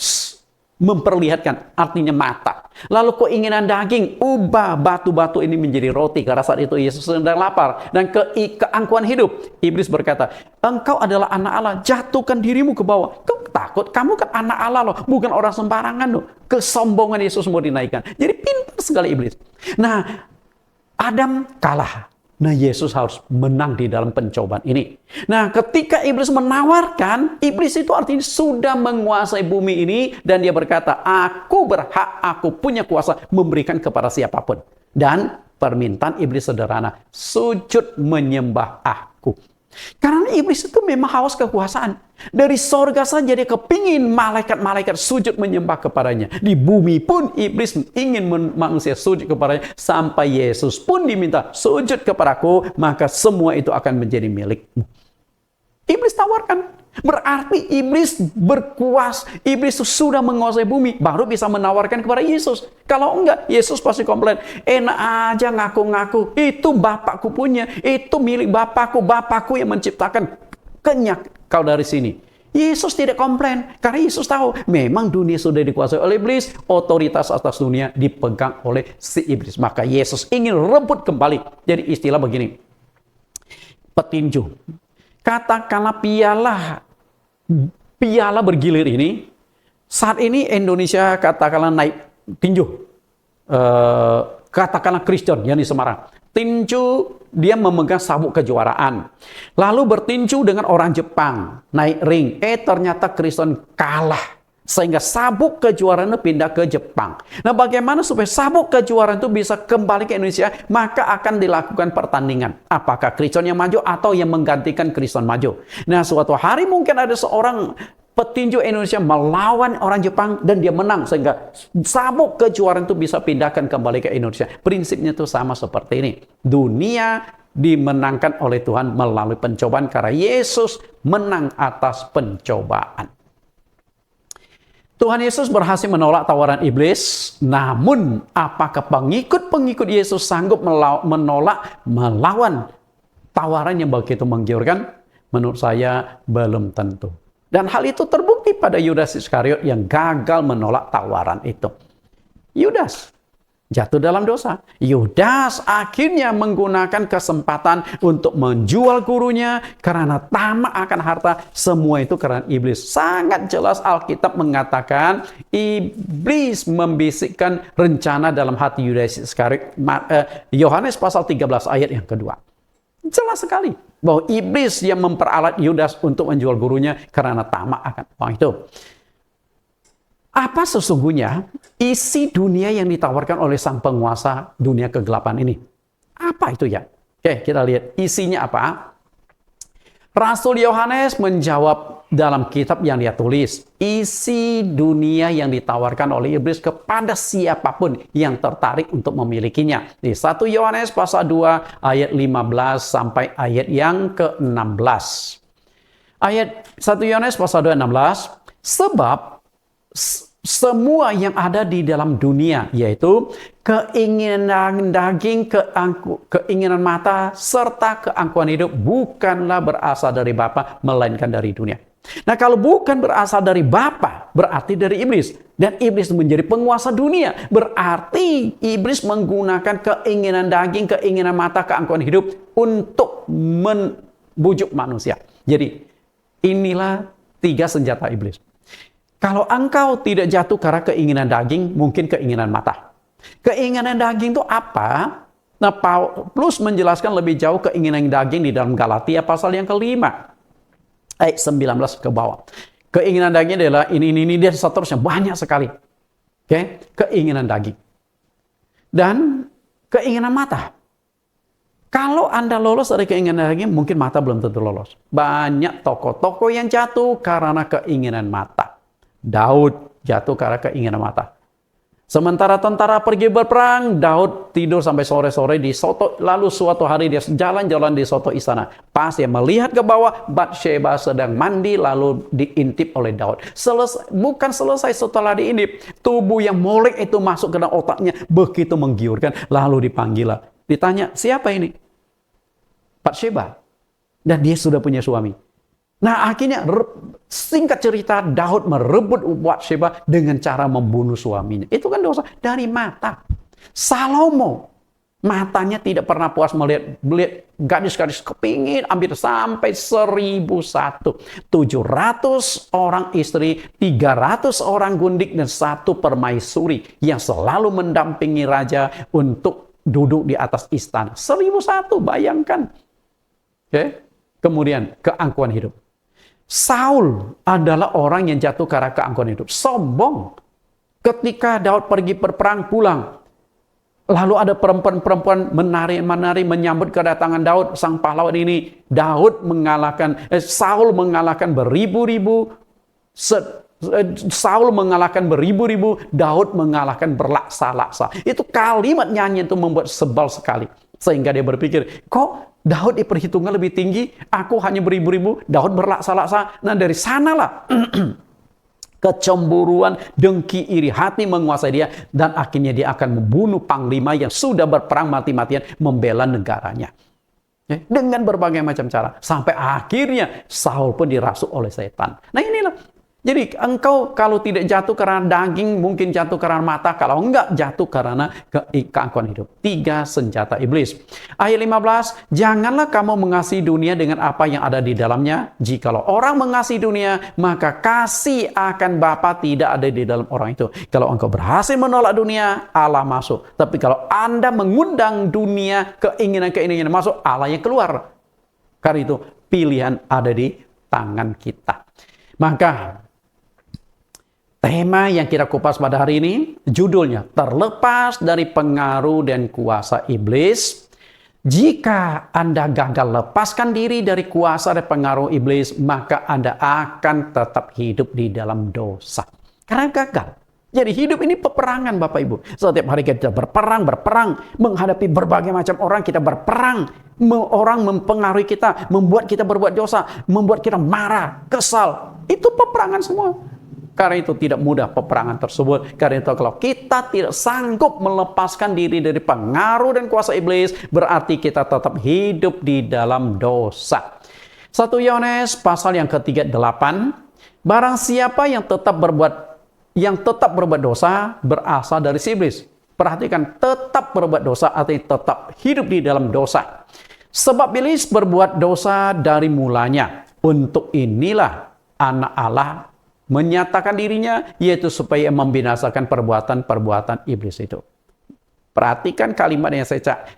Memperlihatkan, artinya mata. Lalu keinginan daging, ubah batu-batu ini menjadi roti. Karena saat itu Yesus sedang lapar. Dan keangkuhan hidup, iblis berkata, engkau adalah anak Allah, jatuhkan dirimu ke bawah. Kau takut? Kamu kan anak Allah loh, bukan orang sembarangan loh. Kesombongan Yesus mau dinaikkan. Jadi pintar sekali iblis. Nah, Adam kalah. Nah, Yesus harus menang di dalam pencobaan ini. Nah, ketika iblis menawarkan, iblis itu artinya sudah menguasai bumi ini, dan dia berkata, aku berhak, aku punya kuasa memberikan kepada siapapun. Dan permintaan iblis sederhana, sujud menyembah aku. Karena iblis itu memang haus kekuasaan. Dari sorga saja dia kepingin malaikat-malaikat sujud menyembah kepadanya. Di bumi pun iblis ingin manusia sujud kepadanya. Sampai Yesus pun diminta sujud kepadaku, maka semua itu akan menjadi milikmu. Iblis tawarkan. Berarti iblis berkuasa, iblis sudah menguasai bumi, baru bisa menawarkan kepada Yesus. Kalau enggak, Yesus pasti komplain. Enak aja ngaku-ngaku, itu Bapakku punya, itu milik Bapakku yang menciptakan. Kenyak kau dari sini. Yesus tidak komplain, karena Yesus tahu memang dunia sudah dikuasai oleh iblis, otoritas atas dunia dipegang oleh si iblis. Maka Yesus ingin rebut kembali. Jadi istilah begini, petinju. Katakanlah piala bergilir ini, saat ini Indonesia katakanlah naik tinju. Katakanlah Kristen yang di Semarang. Tinju, dia memegang sabuk kejuaraan. Lalu bertinju dengan orang Jepang, naik ring. Ternyata Kristen kalah. Sehingga sabuk kejuaraan itu pindah ke Jepang. Nah, bagaimana supaya sabuk kejuaraan itu bisa kembali ke Indonesia? Maka akan dilakukan pertandingan. Apakah Kristen yang maju atau yang menggantikan Kristen maju? Nah, suatu hari mungkin ada seorang petinju Indonesia melawan orang Jepang dan dia menang. Sehingga sabuk kejuaraan itu bisa pindahkan kembali ke Indonesia. Prinsipnya itu sama seperti ini. Dunia dimenangkan oleh Tuhan melalui pencobaan karena Yesus menang atas pencobaan. Tuhan Yesus berhasil menolak tawaran iblis, namun apakah pengikut-pengikut Yesus sanggup melawan tawaran yang begitu menggiurkan? Menurut saya belum tentu. Dan hal itu terbukti pada Yudas Iskariot yang gagal menolak tawaran itu. Yudas jatuh dalam dosa. Yudas akhirnya menggunakan kesempatan untuk menjual gurunya karena tamak akan harta. Semua itu karena iblis. Sangat jelas Alkitab mengatakan iblis membisikkan rencana dalam hati Yudas Iskariot. Yohanes pasal 13 ayat yang kedua. Jelas sekali bahwa iblis yang memperalat Yudas untuk menjual gurunya karena tamak akan uang itu. Apa sesungguhnya isi dunia yang ditawarkan oleh sang penguasa dunia kegelapan ini? Apa itu ya? Oke, kita lihat isinya apa. Rasul Yohanes menjawab dalam kitab yang dia tulis, isi dunia yang ditawarkan oleh iblis kepada siapapun yang tertarik untuk memilikinya. Di 1 Yohanes pasal 2 ayat 15 sampai ayat yang ke-16. Ayat 1 Yohanes pasal 2 ayat 16, sebab semua yang ada di dalam dunia, yaitu keinginan daging, keinginan mata, serta keangkuhan hidup bukanlah berasal dari Bapa, melainkan dari dunia. Nah, kalau bukan berasal dari Bapa, berarti dari iblis. Dan iblis menjadi penguasa dunia. Berarti iblis menggunakan keinginan daging, keinginan mata, keangkuhan hidup untuk membujuk manusia. Jadi, inilah 3 senjata iblis. Kalau engkau tidak jatuh karena keinginan daging, mungkin keinginan mata. Keinginan daging itu apa? Nah, Paulus menjelaskan lebih jauh keinginan daging di dalam Galatia pasal yang ke-5. Ayat 19 ke bawah. Keinginan daging adalah ini, dan seterusnya. Banyak sekali. Oke? Keinginan daging. Dan keinginan mata. Kalau Anda lolos dari keinginan daging, mungkin mata belum tentu lolos. Banyak tokoh-tokoh yang jatuh karena keinginan mata. Daud jatuh karena keinginan mata. Sementara tentara pergi berperang, Daud tidur sampai sore-sore di soto. Lalu suatu hari dia jalan-jalan di soto istana. Pas dia melihat ke bawah, Batsheba sedang mandi lalu diintip oleh Daud. Bukan selesai setelah diintip, tubuh yang molek itu masuk ke dalam otaknya begitu menggiurkan. Lalu dipanggil, ditanya, siapa ini? Batsheba. Dan dia sudah punya suami. Nah, akhirnya singkat cerita, Daud merebut Batsheba dengan cara membunuh suaminya. Itu kan dosa dari mata. Salomo, matanya tidak pernah puas melihat gadis-gadis, kepingin ambil sampai 1001. 700 orang istri, 300 orang gundik, dan 1 permaisuri yang selalu mendampingi raja untuk duduk di atas istana. 1001, bayangkan. Oke? Kemudian keangkuhan hidup. Saul adalah orang yang jatuh karena keangkuhan hidup. Sombong. Ketika Daud pergi berperang pulang. Lalu ada perempuan-perempuan menari menyambut kedatangan Daud, sang pahlawan ini. Saul mengalahkan beribu-ribu. Saul mengalahkan beribu-ribu. Daud mengalahkan berlaksa-laksa. Itu kalimat nyanyi itu membuat sebal sekali. Sehingga dia berpikir, kok Daud diperhitungkan lebih tinggi, aku hanya beribu-ribu, Daud berlaksa-laksa. Nah, dari sanalah kecemburuan, dengki, iri hati menguasai dia, dan akhirnya dia akan membunuh panglima yang sudah berperang mati-matian membela negaranya. Dengan berbagai macam cara. Sampai akhirnya Saul pun dirasuk oleh setan. Nah, inilah. Jadi engkau kalau tidak jatuh karena daging, mungkin jatuh karena mata. Kalau enggak, jatuh karena keangkuhan hidup. 3 senjata iblis. Ayat 15, janganlah kamu mengasihi dunia dengan apa yang ada di dalamnya. Jikalau orang mengasihi dunia, maka kasih akan Bapa tidak ada di dalam orang itu. Kalau engkau berhasil menolak dunia, Allah masuk. Tapi kalau Anda mengundang dunia, keinginan-keinginan masuk, Allah yang keluar. Karena itu pilihan ada di tangan kita. Maka tema yang kita kupas pada hari ini, judulnya, terlepas dari pengaruh dan kuasa iblis. Jika Anda gagal lepaskan diri dari kuasa dan pengaruh iblis, maka Anda akan tetap hidup di dalam dosa. Karena gagal. Jadi hidup ini peperangan, Bapak Ibu. Setiap hari kita berperang, menghadapi berbagai macam orang, kita berperang. Orang mempengaruhi kita, membuat kita berbuat dosa, membuat kita marah, kesal. Itu peperangan semua. Karena itu tidak mudah peperangan tersebut. Karena itu kalau kita tidak sanggup melepaskan diri dari pengaruh dan kuasa iblis, berarti kita tetap hidup di dalam dosa. 1 Yohanes pasal yang ke-38, barang siapa yang tetap berbuat dosa berasal dari si iblis. Perhatikan, tetap berbuat dosa artinya tetap hidup di dalam dosa. Sebab iblis berbuat dosa dari mulanya. Untuk inilah anak Allah menyatakan dirinya, yaitu supaya membinasakan perbuatan-perbuatan iblis itu. Perhatikan kalimat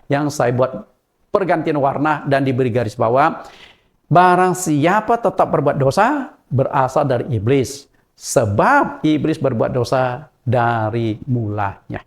yang saya buat pergantian warna dan diberi garis bawah. Barang siapa tetap berbuat dosa, berasal dari iblis. Sebab iblis berbuat dosa dari mulanya.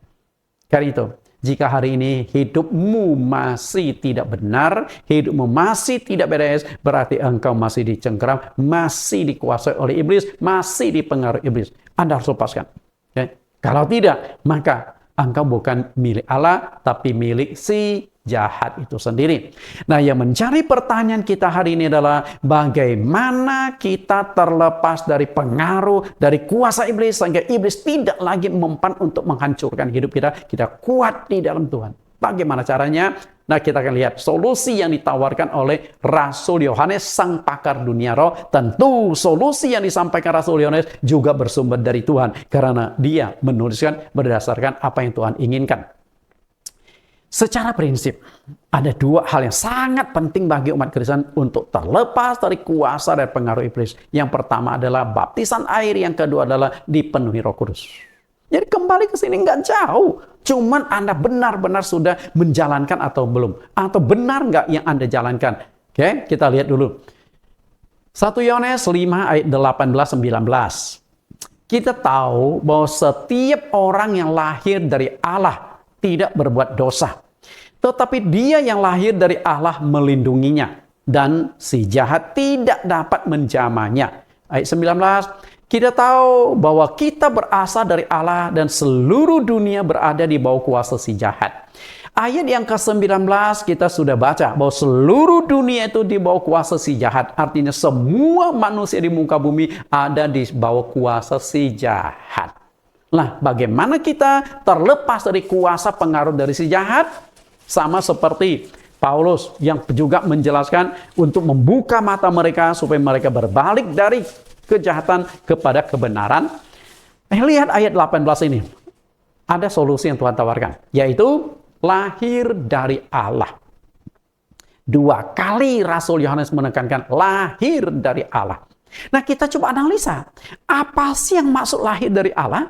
Karena itu, jika hari ini hidupmu masih tidak benar, hidupmu masih tidak beres, berarti engkau masih dicengkeram, masih dikuasai oleh iblis, masih dipengaruhi iblis. Anda harus lepaskan. Okay? Kalau tidak, maka engkau bukan milik Allah, tapi milik si jahat itu sendiri. Nah, yang menjadi pertanyaan kita hari ini adalah bagaimana kita terlepas dari pengaruh, dari kuasa iblis, sehingga iblis tidak lagi mempan untuk menghancurkan hidup kita. Kita kuat di dalam Tuhan. Bagaimana caranya? Nah, kita akan lihat solusi yang ditawarkan oleh Rasul Yohanes, sang pakar dunia roh. Tentu solusi yang disampaikan Rasul Yohanes juga bersumber dari Tuhan, karena dia menuliskan berdasarkan apa yang Tuhan inginkan. Secara prinsip, ada dua hal yang sangat penting bagi umat Kristen untuk terlepas dari kuasa dan pengaruh iblis. Yang pertama adalah baptisan air, yang kedua adalah dipenuhi Roh Kudus. Jadi kembali ke sini nggak jauh. Cuman Anda benar-benar sudah menjalankan atau belum. Atau benar nggak yang Anda jalankan. Oke, kita lihat dulu. 1 Yohanes 5 ayat 18-19. Kita tahu bahwa setiap orang yang lahir dari Allah tidak berbuat dosa. Tetapi dia yang lahir dari Allah melindunginya. Dan si jahat tidak dapat menjamahnya. Ayat 19. Kita tahu bahwa kita berasal dari Allah dan seluruh dunia berada di bawah kuasa si jahat. Ayat yang ke-19 kita sudah baca bahwa seluruh dunia itu di bawah kuasa si jahat. Artinya semua manusia di muka bumi ada di bawah kuasa si jahat. Nah, bagaimana kita terlepas dari kuasa pengaruh dari si jahat? Sama seperti Paulus yang juga menjelaskan untuk membuka mata mereka supaya mereka berbalik dari kejahatan kepada kebenaran. Lihat ayat 18 ini. Ada solusi yang Tuhan tawarkan, yaitu lahir dari Allah. 2 kali Rasul Yohanes menekankan lahir dari Allah. Nah, kita coba analisa. Apa sih yang maksud lahir dari Allah?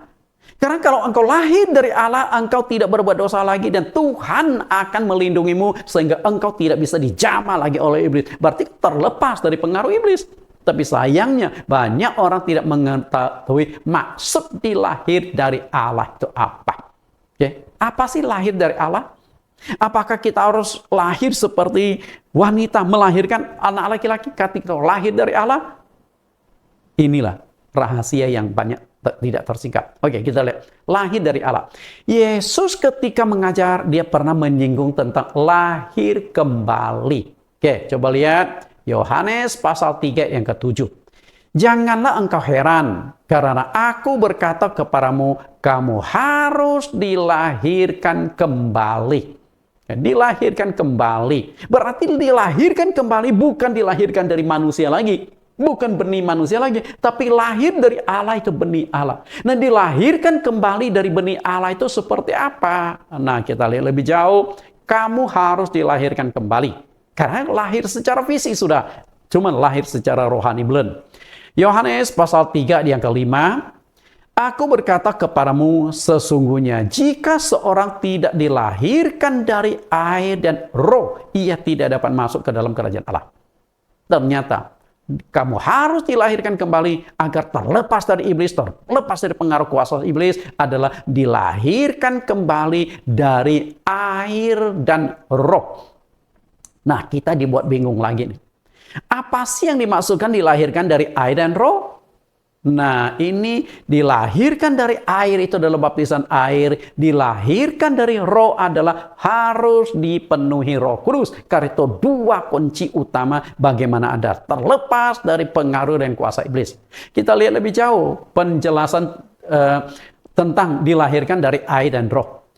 Karena kalau engkau lahir dari Allah, engkau tidak berbuat dosa lagi dan Tuhan akan melindungimu sehingga engkau tidak bisa dijamah lagi oleh iblis. Berarti terlepas dari pengaruh iblis. Tapi sayangnya banyak orang tidak mengetahui maksud dilahir dari Allah itu apa. Oke, apa sih lahir dari Allah? Apakah kita harus lahir seperti wanita melahirkan anak laki-laki ketika lahir dari Allah? Inilah rahasia yang banyak tidak tersingkap. Oke, kita lihat. Lahir dari Allah. Yesus ketika mengajar, dia pernah menyinggung tentang lahir kembali. Oke, coba lihat. Yohanes pasal 3 yang ke-7. Janganlah engkau heran, karena aku berkata kepadamu, kamu harus dilahirkan kembali. Dilahirkan kembali. Berarti dilahirkan kembali bukan dilahirkan dari manusia lagi. Bukan benih manusia lagi. Tapi lahir dari Allah itu benih Allah. Nah, dilahirkan kembali dari benih Allah itu seperti apa? Nah, kita lihat lebih jauh. Kamu harus dilahirkan kembali. Karena lahir secara fisik sudah. Cuman lahir secara rohani belum. Yohanes pasal 3 yang ke-5. Aku berkata kepadamu, sesungguhnya jika seorang tidak dilahirkan dari air dan roh, ia tidak dapat masuk ke dalam kerajaan Allah. Ternyata kamu harus dilahirkan kembali agar terlepas dari iblis, terlepas dari pengaruh kuasa iblis adalah dilahirkan kembali dari air dan roh. Nah, kita dibuat bingung lagi nih. Apa sih yang dimaksudkan dilahirkan dari air dan roh? Nah, ini dilahirkan dari air itu adalah baptisan air. Dilahirkan dari roh adalah harus dipenuhi Roh Kudus. Karena itu 2 kunci utama bagaimana Anda terlepas dari pengaruh dan kuasa iblis. Kita lihat lebih jauh penjelasan tentang dilahirkan dari air dan roh.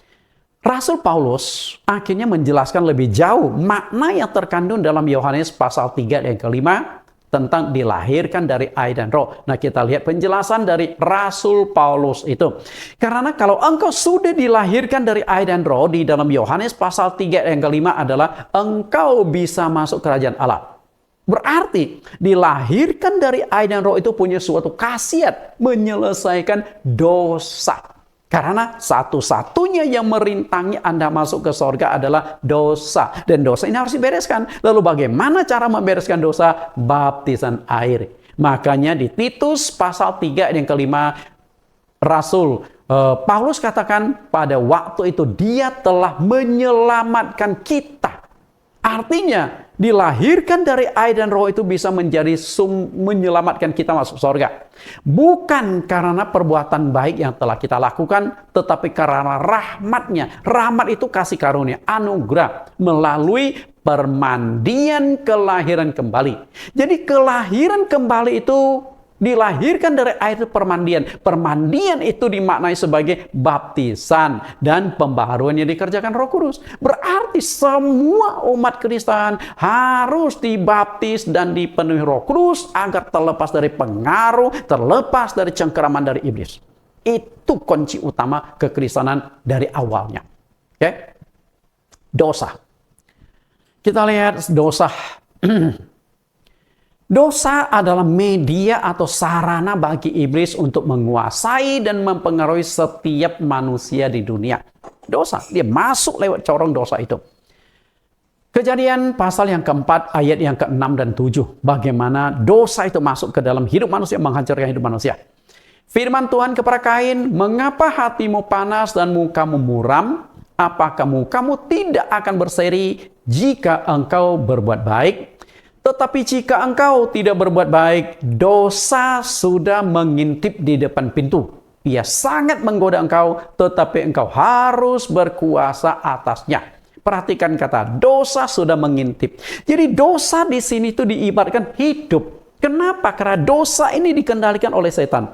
Rasul Paulus akhirnya menjelaskan lebih jauh makna yang terkandung dalam Yohanes pasal 3 yang ke-5 tentang dilahirkan dari air dan roh. Nah, kita lihat penjelasan dari Rasul Paulus itu. Karena kalau engkau sudah dilahirkan dari air dan roh di dalam Yohanes pasal 3 yang ke-5 adalah engkau bisa masuk kerajaan Allah. Berarti dilahirkan dari air dan roh itu punya suatu khasiat menyelesaikan dosa. Karena satu-satunya yang merintangi Anda masuk ke sorga adalah dosa. Dan dosa ini harus dibereskan. Lalu bagaimana cara membereskan dosa? Baptisan air. Makanya di Titus pasal 3 yang ke-5, Rasul Paulus katakan pada waktu itu dia telah menyelamatkan kita. Artinya dilahirkan dari air dan roh itu bisa menjadi menyelamatkan kita masuk surga. Bukan karena perbuatan baik yang telah kita lakukan, tetapi karena rahmat-Nya. Rahmat itu kasih karunia, anugerah, melalui permandian kelahiran kembali. Jadi kelahiran kembali itu dilahirkan dari air itu permandian. Permandian itu dimaknai sebagai baptisan dan pembaharuan yang dikerjakan Roh Kudus. Berarti semua umat Kristen harus dibaptis dan dipenuhi Roh Kudus agar terlepas dari pengaruh, terlepas dari cengkeraman dari iblis. Itu kunci utama kekristenan dari awalnya. Oke? Dosa. Kita lihat dosa. Dosa adalah media atau sarana bagi iblis untuk menguasai dan mempengaruhi setiap manusia di dunia. Dosa, dia masuk lewat corong dosa itu. Kejadian pasal yang keempat, ayat yang ke-6 dan 7. Bagaimana dosa itu masuk ke dalam hidup manusia, menghancurkan hidup manusia. Firman Tuhan kepada Kain, mengapa hatimu panas dan mukamu muram? Apakah mukamu tidak akan berseri jika engkau berbuat baik? Tetapi jika engkau tidak berbuat baik, dosa sudah mengintip di depan pintu. Ia sangat menggoda engkau, tetapi engkau harus berkuasa atasnya. Perhatikan kata, dosa sudah mengintip. Jadi dosa di sini itu diibaratkan hidup. Kenapa? Karena dosa ini dikendalikan oleh setan.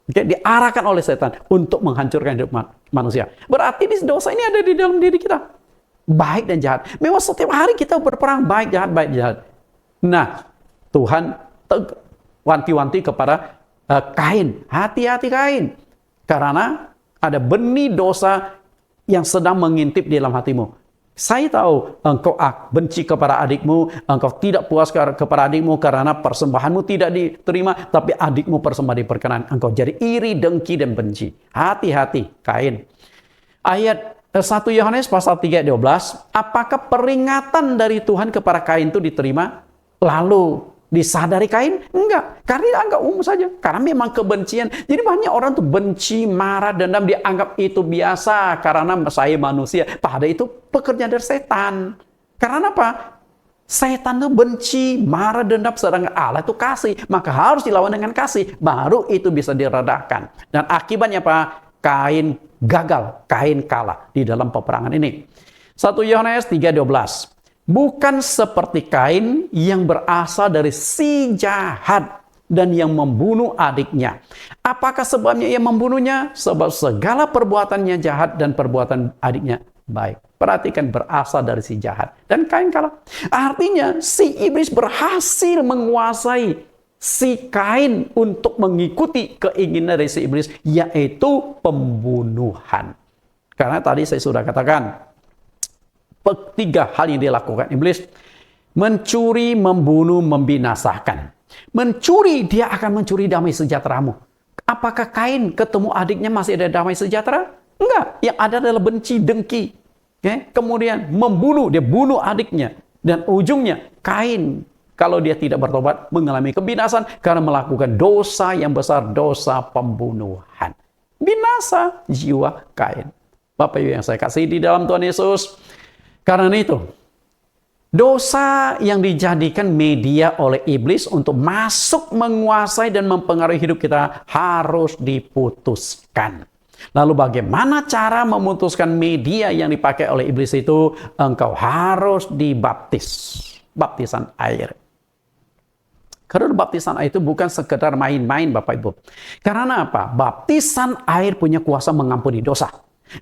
Oke, diarahkan oleh setan untuk menghancurkan hidup manusia. Berarti dosa ini ada di dalam diri kita. Baik dan jahat. Memang setiap hari kita berperang baik jahat. Nah, Tuhan wanti-wanti kepada Kain. Hati-hati Kain. Karena ada benih dosa yang sedang mengintip di dalam hatimu. Saya tahu engkau benci kepada adikmu, engkau tidak puas kepada adikmu karena persembahanmu tidak diterima, tapi adikmu persembahan diperkenan. Engkau jadi iri, dengki, dan benci. Hati-hati Kain. Ayat 1 Yohanes pasal 3 ayat 12, apakah peringatan dari Tuhan kepada Kain itu diterima? Lalu disadari Kain? Enggak, karena dianggap umum saja. Karena memang kebencian. Jadi banyak orang tuh benci, marah, dendam, dianggap itu biasa karena saya manusia. Padahal itu pekerjaan dari setan. Karena apa? Setan itu benci, marah, dendam, sedangkan Allah itu kasih. Maka harus dilawan dengan kasih. Baru itu bisa diredakan. Dan akibatnya apa? Kain gagal, Kain kalah di dalam peperangan ini. 1 Yohanes 3:12. Bukan seperti Kain yang berasal dari si jahat dan yang membunuh adiknya. Apakah sebabnya ia membunuhnya? Sebab segala perbuatannya jahat dan perbuatan adiknya baik. Perhatikan, berasal dari si jahat. Dan Kain kalah. Artinya si iblis berhasil menguasai si Kain untuk mengikuti keinginan dari si iblis, yaitu pembunuhan. Karena tadi saya sudah katakan, 3 hal yang dilakukan iblis: mencuri, membunuh, membinasakan. Mencuri, dia akan mencuri damai sejahteramu. Apakah Kain ketemu adiknya masih ada damai sejahtera? Enggak, yang ada adalah benci, dengki. Kemudian membunuh, dia bunuh adiknya. Dan ujungnya Kain, kalau dia tidak bertobat, mengalami kebinasan karena melakukan dosa yang besar, dosa pembunuhan. Binasa jiwa Kain. Bapak Ibu yang saya kasih di dalam Tuhan Yesus, karena itu, dosa yang dijadikan media oleh iblis untuk masuk, menguasai, dan mempengaruhi hidup kita harus diputuskan. Lalu bagaimana cara memutuskan media yang dipakai oleh iblis itu? Engkau harus dibaptis. Baptisan air. Karena baptisan air itu bukan sekedar main-main Bapak Ibu. Karena apa? Baptisan air punya kuasa mengampuni dosa.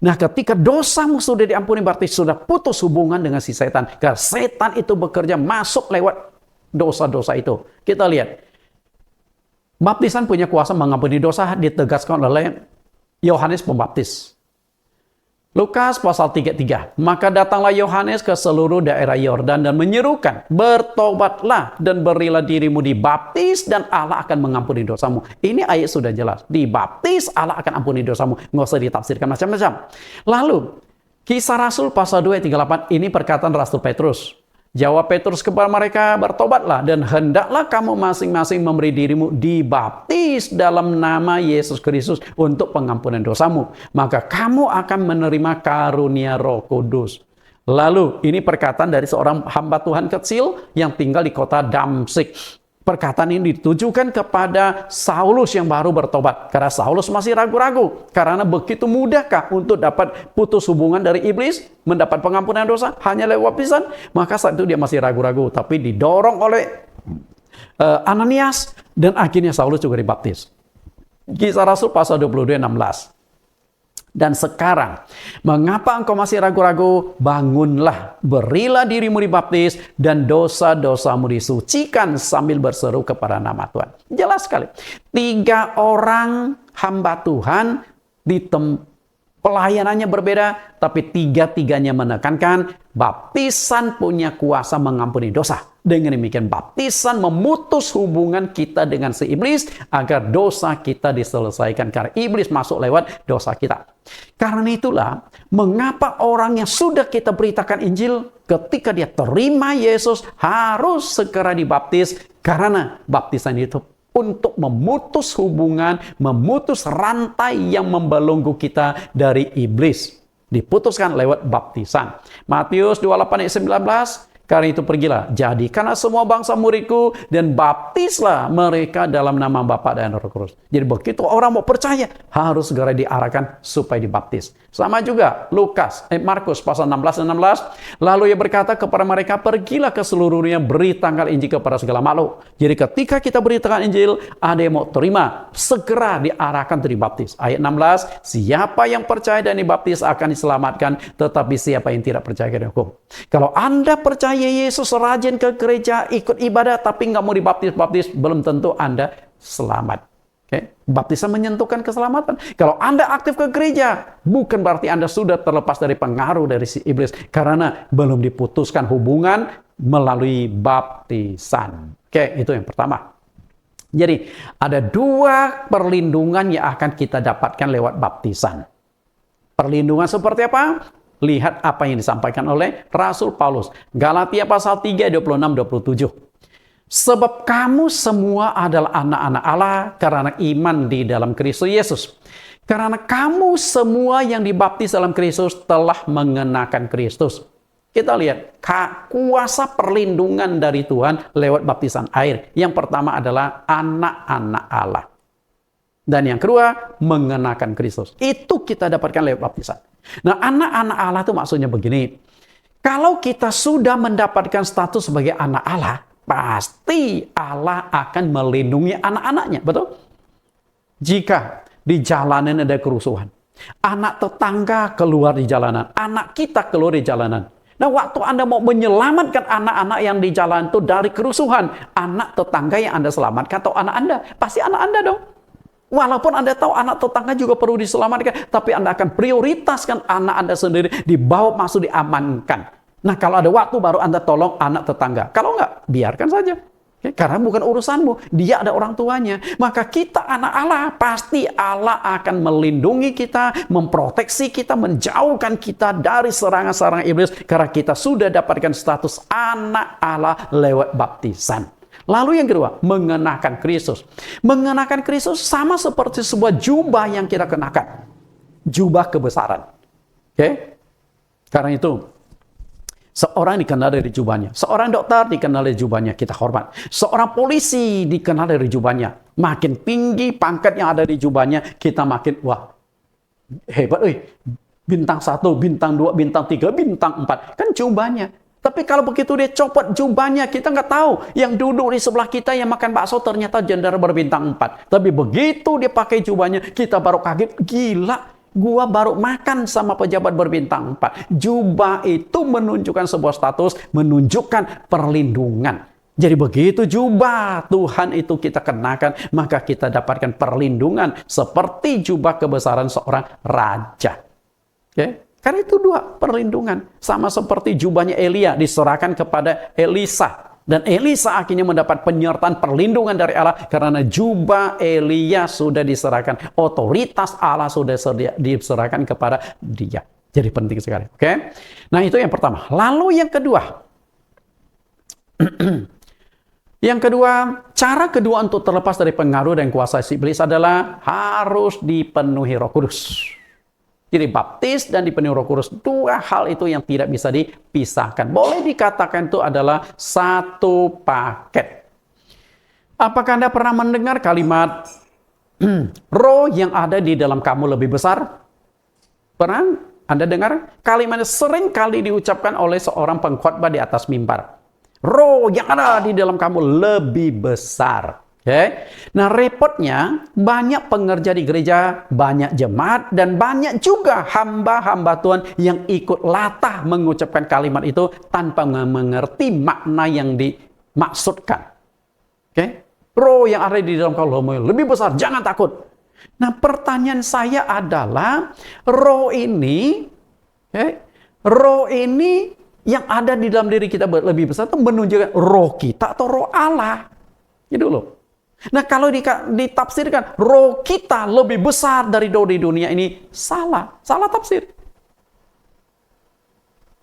Nah, ketika dosamu sudah diampuni, berarti sudah putus hubungan dengan si setan. Karena setan itu bekerja masuk lewat dosa-dosa itu. Kita lihat. Baptisan punya kuasa mengampuni dosa, ditegaskan oleh Yohanes Pembaptis. Lukas pasal 33. Maka datanglah Yohanes ke seluruh daerah Yordan dan menyerukan, bertobatlah dan berilah dirimu dibaptis dan Allah akan mengampuni dosamu. Ini ayat sudah jelas. Dibaptis, Allah akan ampuni dosamu. Nggak usah ditafsirkan macam-macam. Lalu, Kisah Rasul pasal 2 ayat 38. Ini perkataan Rasul Petrus. Jawab Petrus kepada mereka, bertobatlah dan hendaklah kamu masing-masing memberi dirimu dibaptis dalam nama Yesus Kristus untuk pengampunan dosamu. Maka kamu akan menerima karunia Roh Kudus. Lalu ini perkataan dari seorang hamba Tuhan kecil yang tinggal di kota Damsyik. Perkataan ini ditujukan kepada Saulus yang baru bertobat. Karena Saulus masih ragu-ragu. Karena begitu mudahkah untuk dapat putus hubungan dari iblis, mendapat pengampunan dosa hanya lewat baptisan? Maka saat itu dia masih ragu-ragu. Tapi didorong oleh Ananias dan akhirnya Saulus juga dibaptis. Kisah Rasul pasal 22, 16. Dan sekarang, mengapa engkau masih ragu-ragu? Bangunlah, berilah dirimu dibaptis, dan dosa-dosamu disucikan sambil berseru kepada nama Tuhan. Jelas sekali. 3 orang hamba Tuhan pelayanannya berbeda, tapi 3-tiganya menekankan baptisan punya kuasa mengampuni dosa. Dengan demikian baptisan memutus hubungan kita dengan si iblis agar dosa kita diselesaikan. Karena iblis masuk lewat dosa kita. Karena itulah mengapa orang yang sudah kita beritakan Injil ketika dia terima Yesus harus segera dibaptis. Karena baptisan itu untuk memutus hubungan, memutus rantai yang membelenggu kita dari iblis. Diputuskan lewat baptisan. Matius 28 ayat 19. Karena itu pergilah, jadikanlah semua bangsa muridku dan baptislah mereka dalam nama Bapa dan Roh Kudus. Jadi begitu orang mau percaya, harus segera diarahkan supaya dibaptis. Sama juga Markus pasal 16 dan 16. Lalu ia berkata kepada mereka, pergilah ke seluruh dunia, beritakan Injil kepada segala makhluk. Jadi ketika kita beritakan Injil, ada yang mau terima, segera diarahkan untuk dibaptis. Ayat 16, siapa yang percaya dan dibaptis akan diselamatkan, tetapi siapa yang tidak percaya akan dihukum. Kalau Anda percaya Yesus, rajin ke gereja, ikut ibadah, tapi nggak mau dibaptis, belum tentu Anda selamat. Baptisan menyentuhkan keselamatan. Kalau Anda aktif ke gereja, bukan berarti Anda sudah terlepas dari pengaruh dari si iblis, karena belum diputuskan hubungan melalui baptisan. Itu yang pertama. Jadi, ada 2 perlindungan yang akan kita dapatkan lewat baptisan. Perlindungan seperti apa? Lihat apa yang disampaikan oleh Rasul Paulus. Galatia pasal 3, 26-27. Sebab kamu semua adalah anak-anak Allah karena iman di dalam Kristus Yesus. Karena kamu semua yang dibaptis dalam Kristus telah mengenakan Kristus. Kita lihat kuasa perlindungan dari Tuhan lewat baptisan air. Yang pertama adalah anak-anak Allah. Dan yang kedua, mengenakan Kristus. Itu kita dapatkan lewat baptisan. Nah, anak-anak Allah itu maksudnya begini. Kalau kita sudah mendapatkan status sebagai anak Allah, pasti Allah akan melindungi anak-anaknya. Betul? Jika di jalanan ada kerusuhan, anak tetangga keluar di jalanan, anak kita keluar di jalanan. Nah, waktu Anda mau menyelamatkan anak-anak yang di jalan itu dari kerusuhan, anak tetangga yang Anda selamatkan atau anak Anda? Pasti anak Anda dong. Walaupun Anda tahu anak tetangga juga perlu diselamatkan, tapi Anda akan prioritaskan anak Anda sendiri, dibawa masuk, diamankan. Nah, kalau ada waktu baru Anda tolong anak tetangga. Kalau enggak, biarkan saja. Karena bukan urusanmu, dia ada orang tuanya. Maka kita anak Allah, pasti Allah akan melindungi kita, memproteksi kita, menjauhkan kita dari serangan-serangan iblis. Karena kita sudah dapatkan status anak Allah lewat baptisan. Lalu yang kedua, mengenakan Kristus. Mengenakan Kristus sama seperti sebuah jubah yang kita kenakan. Jubah kebesaran. Karena itu, seorang dikenal dari jubahnya. Seorang dokter dikenal dari jubahnya, kita hormat. Seorang polisi dikenal dari jubahnya. Makin tinggi pangkat yang ada di jubahnya, kita makin, wah, hebat. Bintang 1, bintang 2, bintang 3, bintang 4. Kan jubahnya. Tapi kalau begitu dia copot jubahnya, kita nggak tahu. Yang duduk di sebelah kita yang makan bakso ternyata jenderal berbintang 4. Tapi begitu dia pakai jubahnya, kita baru kaget, gila. Gua baru makan sama pejabat berbintang 4. Jubah itu menunjukkan sebuah status, menunjukkan perlindungan. Jadi begitu jubah Tuhan itu kita kenakan, maka kita dapatkan perlindungan seperti jubah kebesaran seorang raja. Karena itu 2 perlindungan. Sama seperti jubahnya Elia diserahkan kepada Elisa. Dan Elisa akhirnya mendapat penyertaan perlindungan dari Allah karena jubah Elia sudah diserahkan. Otoritas Allah sudah diserahkan kepada dia. Jadi penting sekali. Nah, itu yang pertama. Lalu yang kedua. Yang kedua, cara kedua untuk terlepas dari pengaruh dan kuasa iblis adalah harus dipenuhi Roh Kudus. Jadi baptis dan dipenuhi Roh Kudus, dua hal itu yang tidak bisa dipisahkan. Boleh dikatakan itu adalah satu paket. Apakah Anda pernah mendengar kalimat roh yang ada di dalam kamu lebih besar? Pernah Anda dengar? Kalimatnya sering kali diucapkan oleh seorang pengkhotbah di atas mimbar. Roh yang ada di dalam kamu lebih besar. Okay. Nah, repotnya banyak pengerja di gereja, banyak jemaat, dan banyak juga hamba-hamba Tuhan yang ikut latah mengucapkan kalimat itu tanpa mengerti makna yang dimaksudkan. Okay. Roh yang ada di dalam kamu lebih besar, jangan takut. Nah, pertanyaan saya adalah, roh ini yang ada di dalam diri kita lebih besar itu menunjukkan roh kita atau roh Allah? Gitu loh. Nah, kalau ditafsirkan roh kita lebih besar dari roh di dunia ini, salah tafsir.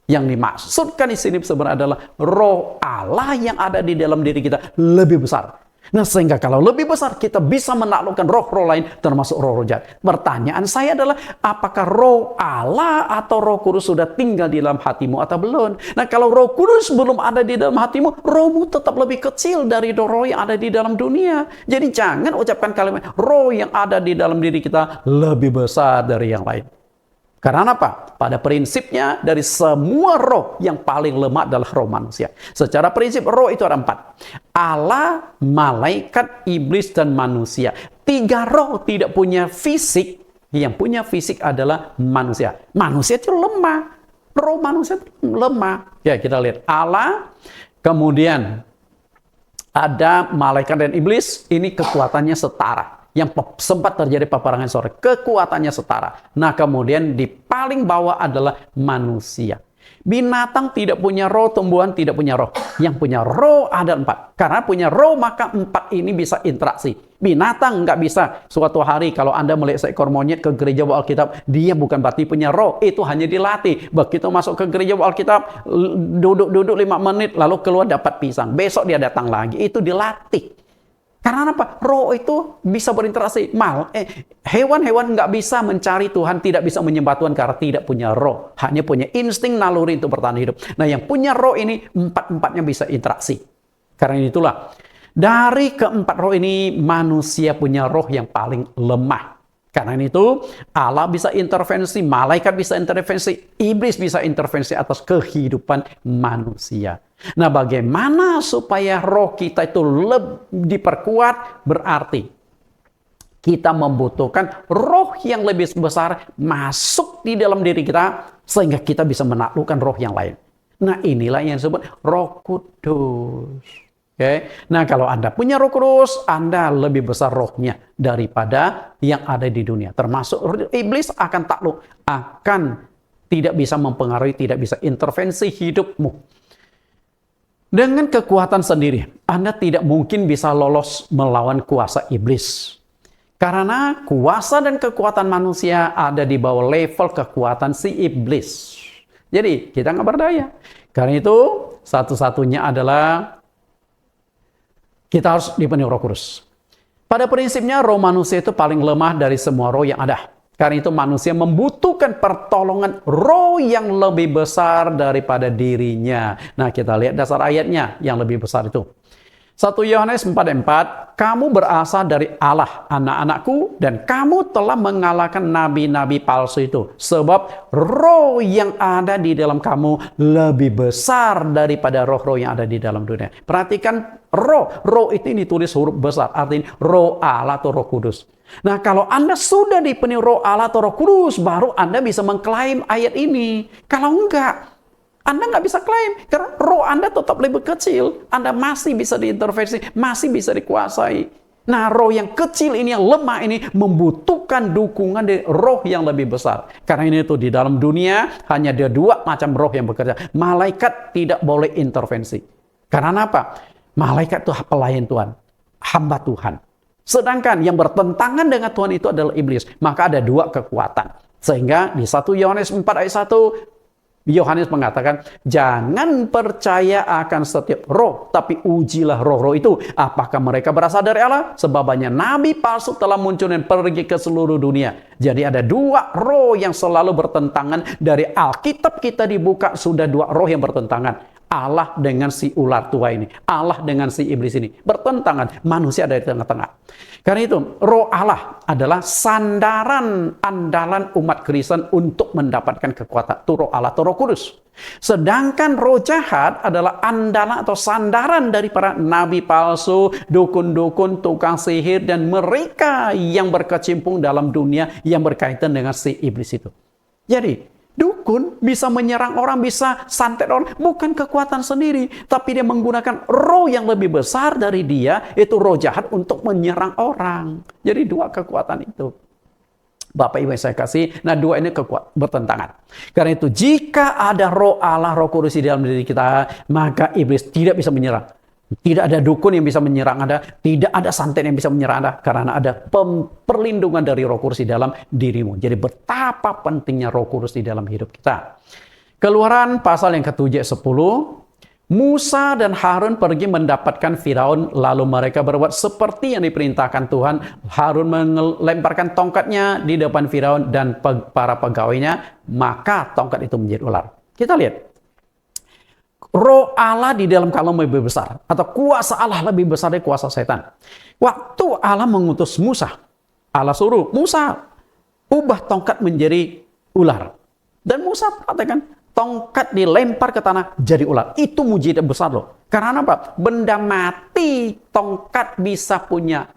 Yang dimaksudkan di sini sebenarnya adalah roh Allah yang ada di dalam diri kita lebih besar. Nah, sehingga kalau lebih besar kita bisa menaklukkan roh-roh lain termasuk roh-roh jahat. Pertanyaan saya adalah, apakah roh Allah atau Roh Kudus sudah tinggal di dalam hatimu atau belum? Nah, kalau Roh Kudus belum ada di dalam hatimu, rohmu tetap lebih kecil dari roh yang ada di dalam dunia. Jadi jangan ucapkan kalimat roh yang ada di dalam diri kita lebih besar dari yang lain. Karena apa? Pada prinsipnya dari semua roh yang paling lemah adalah roh manusia. Secara prinsip roh itu ada 4. Allah, malaikat, iblis, dan manusia. 3 roh tidak punya fisik. Yang punya fisik adalah manusia. Manusia itu lemah. Roh manusia itu lemah. Ya, kita lihat Allah, kemudian ada malaikat dan iblis. Ini kekuatannya setara. Yang sempat terjadi peperangan sore, kekuatannya setara. Nah, kemudian di paling bawah adalah manusia. Binatang tidak punya roh, tumbuhan tidak punya roh. Yang punya roh ada 4. Karena punya roh, maka 4 ini bisa interaksi. Binatang nggak bisa. Suatu hari kalau Anda melihat seekor monyet ke gereja bawa Alkitab, dia bukan berarti punya roh. Itu hanya dilatih. Begitu masuk ke gereja bawa Alkitab, duduk 5 menit, lalu keluar dapat pisang. Besok dia datang lagi. Itu dilatih. Karena apa? Roh itu bisa berinteraksi. Hewan-hewan nggak bisa mencari Tuhan, tidak bisa menyembah Tuhan karena tidak punya roh. Hanya punya insting naluri untuk bertahan hidup. Nah, yang punya roh ini, 4-4-nya bisa interaksi. Karena itulah, dari keempat roh ini, manusia punya roh yang paling lemah. Karena itu, Allah bisa intervensi, malaikat bisa intervensi, iblis bisa intervensi atas kehidupan manusia. Nah, bagaimana supaya roh kita itu lebih diperkuat? Berarti kita membutuhkan roh yang lebih besar masuk di dalam diri kita sehingga kita bisa menaklukkan roh yang lain. Nah, inilah yang disebut Roh Kudus. Okay. Nah, kalau Anda punya Roh Kudus, Anda lebih besar rohnya daripada yang ada di dunia. Termasuk iblis akan takluk, akan tidak bisa mempengaruhi, tidak bisa intervensi hidupmu. Dengan kekuatan sendiri, Anda tidak mungkin bisa lolos melawan kuasa iblis. Karena kuasa dan kekuatan manusia ada di bawah level kekuatan si iblis. Jadi, kita nggak berdaya. Karena itu, satu-satunya adalah kita harus dipenuhi Roh Kudus. Pada prinsipnya, roh manusia itu paling lemah dari semua roh yang ada. Karena itu manusia membutuhkan pertolongan roh yang lebih besar daripada dirinya. Nah, kita lihat dasar ayatnya yang lebih besar itu. 1 Yohanes 4:4, kamu berasal dari Allah, anak-anakku, dan kamu telah mengalahkan nabi-nabi palsu itu. Sebab roh yang ada di dalam kamu lebih besar daripada roh-roh yang ada di dalam dunia. Perhatikan roh itu ditulis huruf besar, artinya roh Allah atau Roh Kudus. Nah, kalau Anda sudah dipenuhi roh Allah atau Roh Kudus, baru Anda bisa mengklaim ayat ini. Kalau enggak, Anda nggak bisa klaim, karena roh Anda tetap lebih kecil. Anda masih bisa diintervensi, masih bisa dikuasai. Nah, roh yang kecil ini, yang lemah ini, membutuhkan dukungan dari roh yang lebih besar. Karena ini tuh di dalam dunia, hanya ada 2 macam roh yang bekerja. Malaikat tidak boleh intervensi. Karena apa? Malaikat itu pelayan Tuhan, hamba Tuhan. Sedangkan yang bertentangan dengan Tuhan itu adalah iblis. Maka ada 2 kekuatan. Sehingga di 1 Yohanes 4 ayat 1, Yohanes mengatakan, jangan percaya akan setiap roh, tapi ujilah roh-roh itu. Apakah mereka berasal dari Allah? Sebab banyak nabi palsu telah muncul dan pergi ke seluruh dunia. Jadi ada dua roh yang selalu bertentangan. Dari Alkitab kita dibuka, sudah dua roh yang bertentangan. Allah dengan si ular tua ini, Allah dengan si iblis ini bertentangan, manusia ada di tengah-tengah. Karena itu, roh Allah adalah sandaran andalan umat Kristen untuk mendapatkan kekuatan. Itu roh Allah, itu roh kudus. Sedangkan roh jahat adalah andalan atau sandaran dari para nabi palsu, dukun-dukun, tukang sihir, dan mereka yang berkecimpung dalam dunia yang berkaitan dengan si iblis itu. Jadi, dukun bisa menyerang orang, bisa santet orang, bukan kekuatan sendiri, tapi dia menggunakan roh yang lebih besar dari dia, itu roh jahat untuk menyerang orang. Jadi dua kekuatan itu. Bapak Ibu yang saya kasih, nah dua ini bertentangan. Karena itu jika ada roh Allah, roh kudus di dalam diri kita, maka iblis tidak bisa menyerang. Tidak ada dukun yang bisa menyerang Anda, tidak ada santet yang bisa menyerang Anda, karena ada perlindungan dari roh kudus di dalam dirimu. Jadi betapa pentingnya roh kudus di dalam hidup kita. Keluaran pasal yang ke-7 10, Musa dan Harun pergi mendapatkan Firaun, lalu mereka berbuat seperti yang diperintahkan Tuhan. Harun melemparkan tongkatnya di depan Firaun dan para pegawainya, maka tongkat itu menjadi ular. Kita lihat. Roh Allah di dalam kalung lebih besar, atau kuasa Allah lebih besar dari kuasa setan. Waktu Allah mengutus Musa, Allah suruh Musa ubah tongkat menjadi ular. Dan Musa perhatikan, tongkat dilempar ke tanah jadi ular. Itu mujizat besar loh. Karena apa? Benda mati, tongkat bisa punya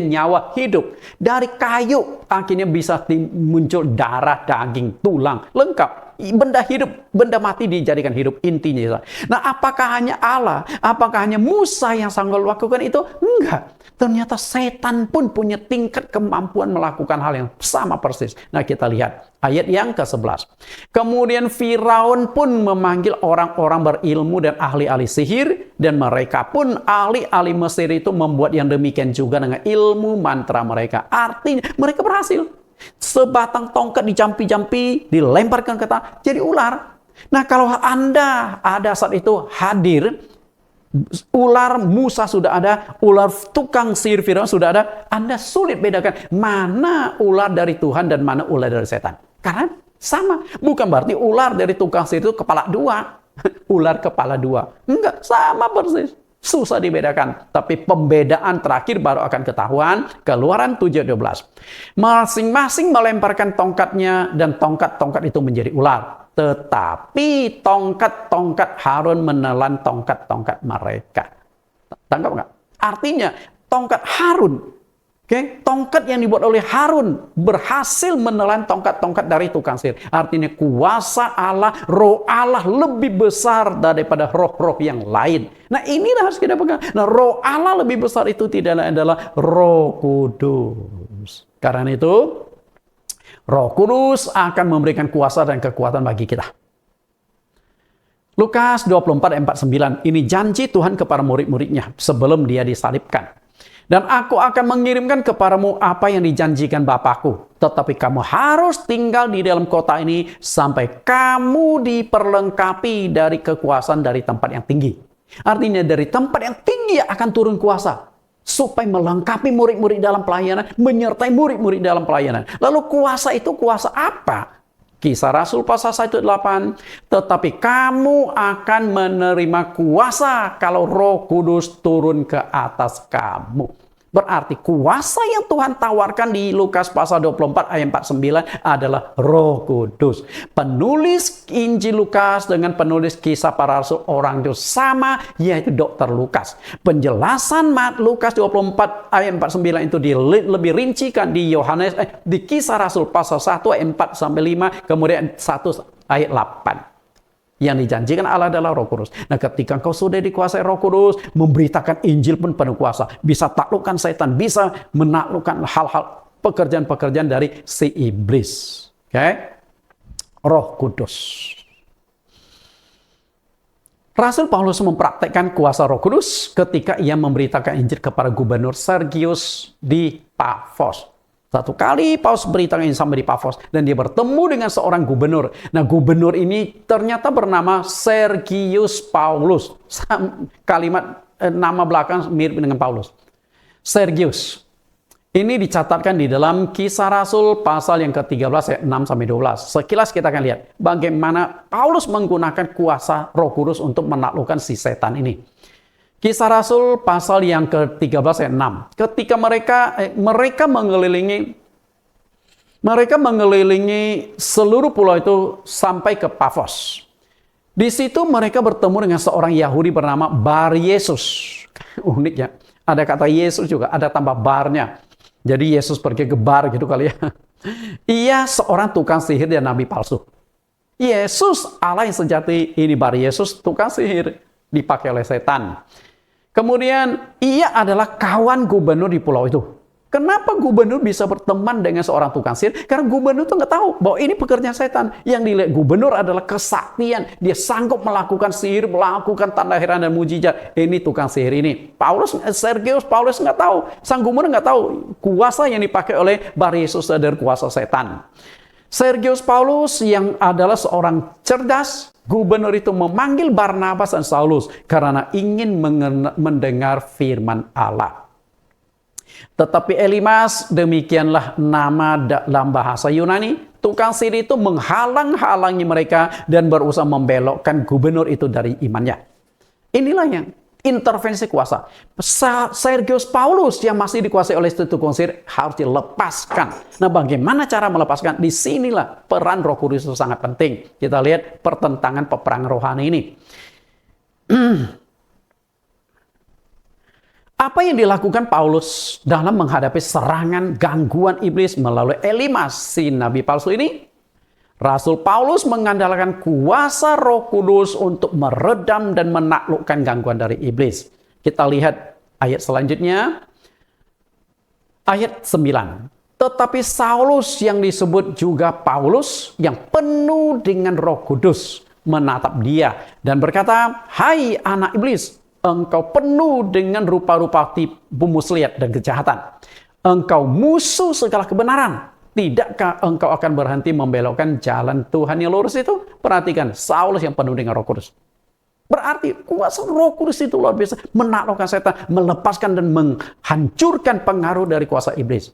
nyawa hidup. Dari kayu akhirnya bisa muncul darah, daging, tulang, lengkap. Benda hidup, benda mati dijadikan hidup, intinya. Nah, apakah hanya Allah, apakah hanya Musa yang sanggup melakukan itu? Enggak. Ternyata setan pun punya tingkat kemampuan melakukan hal yang sama persis. Nah, kita lihat ayat yang ke-11. Kemudian Firaun pun memanggil orang-orang berilmu dan ahli-ahli sihir, dan mereka pun ahli-ahli Mesir itu membuat yang demikian juga dengan ilmu mantra mereka. Artinya mereka berhasil. Sebatang tongkat dijampi-jampi, dilemparkan ke tanah, jadi ular. Nah, kalau Anda ada saat itu hadir, ular Musa sudah ada, ular tukang sihir Firaun sudah ada, Anda sulit bedakan mana ular dari Tuhan dan mana ular dari setan. Karena sama, bukan berarti ular dari tukang sihir itu kepala dua, ular kepala dua. Enggak, sama persis. Susah dibedakan. Tapi pembedaan terakhir baru akan ketahuan. Keluaran 7:12. Masing-masing melemparkan tongkatnya dan tongkat-tongkat itu menjadi ular. Tetapi tongkat-tongkat Harun menelan tongkat-tongkat mereka. Tangkap nggak? Artinya tongkat Harun, tongkat yang dibuat oleh Harun berhasil menelan tongkat-tongkat dari tukang sihir. Artinya kuasa Allah, roh Allah lebih besar daripada roh-roh yang lain. Nah, inilah harus kita pegang. Nah, roh Allah lebih besar itu tidak lain adalah Roh Kudus. Karena itu, Roh Kudus akan memberikan kuasa dan kekuatan bagi kita. Lukas 24 ayat 49, ini janji Tuhan kepada murid-muridnya sebelum dia disalibkan. Dan aku akan mengirimkan kepadamu apa yang dijanjikan Bapakku. Tetapi kamu harus tinggal di dalam kota ini sampai kamu diperlengkapi dari kekuasaan dari tempat yang tinggi. Artinya dari tempat yang tinggi akan turun kuasa. Supaya melengkapi murid-murid dalam pelayanan, menyertai murid-murid dalam pelayanan. Lalu kuasa itu kuasa apa? Kisah Rasul pasal 1:8. Tetapi kamu akan menerima kuasa kalau Roh Kudus turun ke atas kamu. Berarti kuasa yang Tuhan tawarkan di Lukas pasal 24 ayat 49 adalah Roh Kudus. Penulis Injil Lukas dengan penulis Kisah Para Rasul orang itu sama, yaitu Dr. Lukas. Penjelasan Lukas 24 ayat 49 itu lebih rincikan di di Kisah Rasul pasal 1 ayat 4 sampai 5, kemudian 1 ayat 8. Yang dijanjikan Allah adalah Roh Kudus. Nah, ketika engkau sudah dikuasai Roh Kudus, memberitakan Injil pun penuh kuasa. Bisa taklukkan setan, bisa menaklukkan hal-hal pekerjaan-pekerjaan dari si iblis. Roh Kudus. Rasul Paulus mempraktekkan kuasa Roh Kudus ketika ia memberitakan Injil kepada Gubernur Sergius di Pafos. Satu kali Paulus beritakan ini sampai di Pafos dan dia bertemu dengan seorang gubernur. Nah, gubernur ini ternyata bernama Sergius Paulus. Kalimat nama belakang mirip dengan Paulus. Sergius. Ini dicatatkan di dalam Kisah Rasul pasal yang ke-13 ayat 6 sampai 12. Sekilas kita akan lihat bagaimana Paulus menggunakan kuasa Roh Kudus untuk menaklukkan si setan ini. Kisah Rasul pasal yang ke-13 ayat 6. Ketika mereka mengelilingi seluruh pulau itu sampai ke Pafos. Di situ mereka bertemu dengan seorang Yahudi bernama Bar Yesus. Unik ya. Ada kata Yesus juga, ada tambah barnya. Jadi Yesus pergi ke bar gitu kali ya. Ia seorang tukang sihir dan nabi palsu. Yesus Allah yang sejati, ini Bar Yesus tukang sihir, dipakai oleh setan. Kemudian ia adalah kawan gubernur di pulau itu. Kenapa gubernur bisa berteman dengan seorang tukang sihir? Karena gubernur itu nggak tahu bahwa ini pekerjaan setan. Yang dilihat gubernur adalah kesaktian. Dia sanggup melakukan sihir, melakukan tanda heran dan mujizat. Ini tukang sihir ini. Sergius Paulus nggak tahu. Sang gubernur nggak tahu kuasa yang dipakai oleh Bar Yesus adalah kuasa setan. Sergius Paulus yang adalah seorang cerdas, gubernur itu memanggil Barnabas dan Saulus karena ingin mendengar firman Allah. Tetapi Elimas, demikianlah nama dalam bahasa Yunani, tukang sihir itu menghalang-halangi mereka dan berusaha membelokkan gubernur itu dari imannya. Inilah yang intervensi kuasa. Sergius Paulus yang masih dikuasai oleh tukang sihir harus dilepaskan. Nah, bagaimana cara melepaskan? Disinilah peran Roh Kudus itu sangat penting. Kita lihat pertentangan peperangan rohani ini. Apa yang dilakukan Paulus dalam menghadapi serangan gangguan iblis melalui Elimas, si nabi palsu ini? Rasul Paulus mengandalkan kuasa Roh Kudus untuk meredam dan menaklukkan gangguan dari iblis. Kita lihat ayat selanjutnya, ayat 9. Tetapi Saulus yang disebut juga Paulus, yang penuh dengan Roh Kudus, menatap dia dan berkata, "Hai anak iblis, engkau penuh dengan rupa-rupa tipu muslihat dan kejahatan. Engkau musuh segala kebenaran. Tidakkah engkau akan berhenti membelokkan jalan Tuhan yang lurus itu?" Perhatikan, Saulus yang penuh dengan Roh Kudus. Berarti kuasa Roh Kudus itu luar biasa menaklukkan setan, melepaskan dan menghancurkan pengaruh dari kuasa iblis.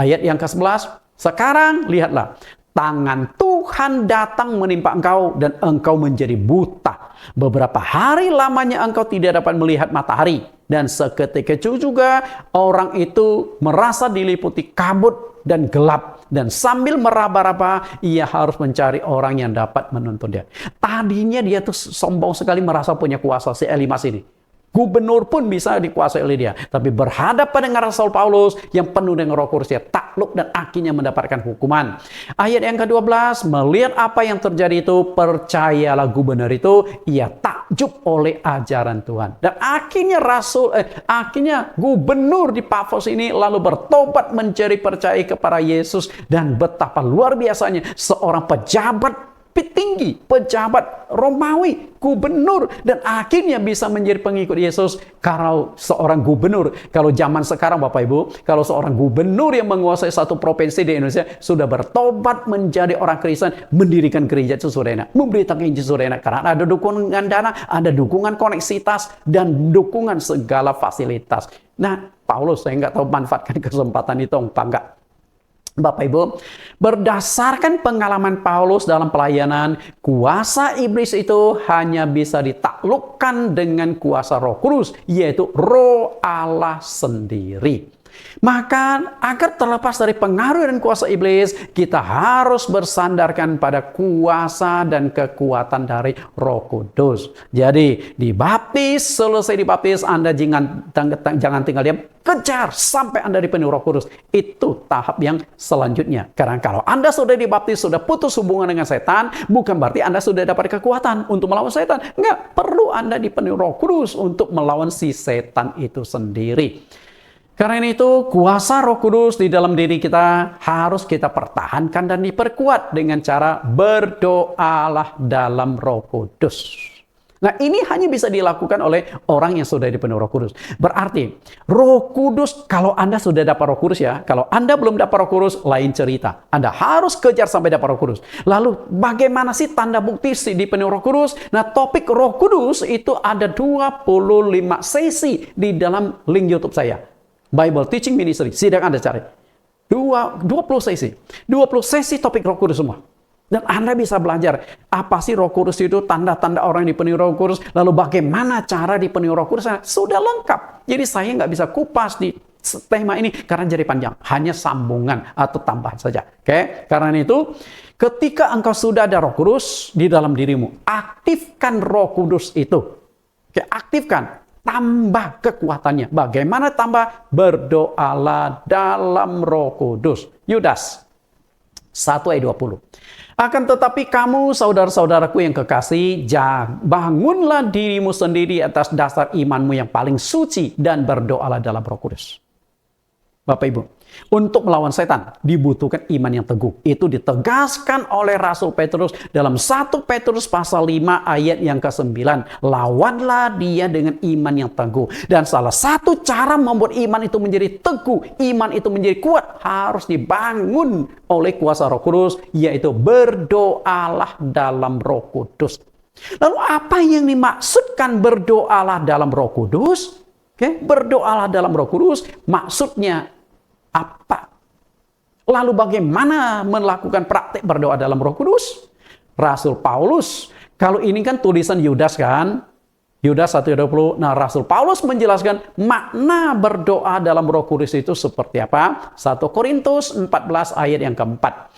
Ayat yang ke-11, sekarang lihatlah, tangan Tuhan datang menimpa engkau dan engkau menjadi buta. Beberapa hari lamanya engkau tidak dapat melihat matahari. Dan seketika itu juga orang itu merasa diliputi kabut dan gelap. Dan sambil meraba-raba, ia harus mencari orang yang dapat menuntun dia. Tadinya dia tuh sombong sekali merasa punya kuasa, si Elimas ini. Gubernur pun bisa dikuasai oleh dia. Tapi berhadapan dengan Rasul Paulus yang penuh dengan Roh Kudus, dia takluk dan akhirnya mendapatkan hukuman. Ayat yang ke-12, melihat apa yang terjadi itu, percayalah gubernur itu, ia takjub oleh ajaran Tuhan. Dan akhirnya gubernur di Pafos ini lalu bertobat mencari percaya kepada Yesus. Dan betapa luar biasanya seorang pejabat tinggi, pejabat Romawi, gubernur, dan akhirnya bisa menjadi pengikut Yesus. Kalau seorang gubernur, kalau zaman sekarang Bapak Ibu, kalau seorang gubernur yang menguasai satu provinsi di Indonesia sudah bertobat menjadi orang Kristen, mendirikan gereja itu sudah enak, memberitakan Injil sudah enak, karena ada dukungan dana, ada dukungan koneksitas, dan dukungan segala fasilitas. Nah, Paulus, saya nggak tahu manfaatkan kesempatan itu apa enggak. Bapak Ibu, berdasarkan pengalaman Paulus dalam pelayanan, kuasa iblis itu hanya bisa ditaklukkan dengan kuasa Roh Kudus, yaitu Roh Allah sendiri. Maka agar terlepas dari pengaruh dan kuasa iblis, kita harus bersandarkan pada kuasa dan kekuatan dari Roh Kudus. Jadi dibaptis, selesai dibaptis, Anda jangan tinggal diam, kejar sampai Anda dipenuhi Roh Kudus. Itu tahap yang selanjutnya. Karena kalau Anda sudah dibaptis, sudah putus hubungan dengan setan, bukan berarti Anda sudah dapat kekuatan untuk melawan setan. Enggak, perlu Anda dipenuhi Roh Kudus untuk melawan si setan itu sendiri. Karena itu, kuasa Roh Kudus di dalam diri kita harus kita pertahankan dan diperkuat dengan cara berdoalah dalam Roh Kudus. Nah, ini hanya bisa dilakukan oleh orang yang sudah dipenuhi Roh Kudus. Berarti, Roh Kudus, kalau Anda sudah dapat Roh Kudus ya, kalau Anda belum dapat Roh Kudus, lain cerita. Anda harus kejar sampai dapat Roh Kudus. Lalu, bagaimana sih tanda bukti dipenuhi Roh Kudus? Nah, topik Roh Kudus itu ada 25 sesi di dalam link YouTube saya. Bible Teaching Ministry, sidang Anda cari. 20 sesi. 20 sesi topik Roh Kudus semua. Dan Anda bisa belajar apa sih Roh Kudus itu, tanda-tanda orang yang dipenuhi Roh Kudus, lalu bagaimana cara dipenuhi Roh Kudus. Sudah lengkap. Jadi saya nggak bisa kupas di tema ini karena jadi panjang. Hanya sambungan atau tambahan saja. Oke? Karena itu, ketika engkau sudah ada Roh Kudus di dalam dirimu, aktifkan Roh Kudus itu. Oke, aktifkan. Tambah kekuatannya. Bagaimana tambah? Berdoalah dalam Roh Kudus. Yudas 1 ayat 20. Akan tetapi kamu, saudara-saudaraku yang kekasih, bangunlah dirimu sendiri atas dasar imanmu yang paling suci dan berdoalah dalam Roh Kudus. Bapak Ibu, untuk melawan setan dibutuhkan iman yang teguh. Itu ditegaskan oleh Rasul Petrus dalam 1 Petrus pasal 5 ayat yang ke-9. Lawanlah dia dengan iman yang teguh. Dan salah satu cara membuat iman itu menjadi teguh, iman itu menjadi kuat, harus dibangun oleh kuasa Roh Kudus, yaitu berdoalah dalam Roh Kudus. Lalu apa yang dimaksudkan berdoalah dalam Roh Kudus? Oke, berdoalah dalam Roh Kudus maksudnya apa? Lalu bagaimana melakukan praktik berdoa dalam Roh Kudus? Rasul Paulus, kalau ini kan tulisan Yudas kan? Yudas 1:20. Nah, Rasul Paulus menjelaskan makna berdoa dalam Roh Kudus itu seperti apa? 1 Korintus 14 ayat yang keempat.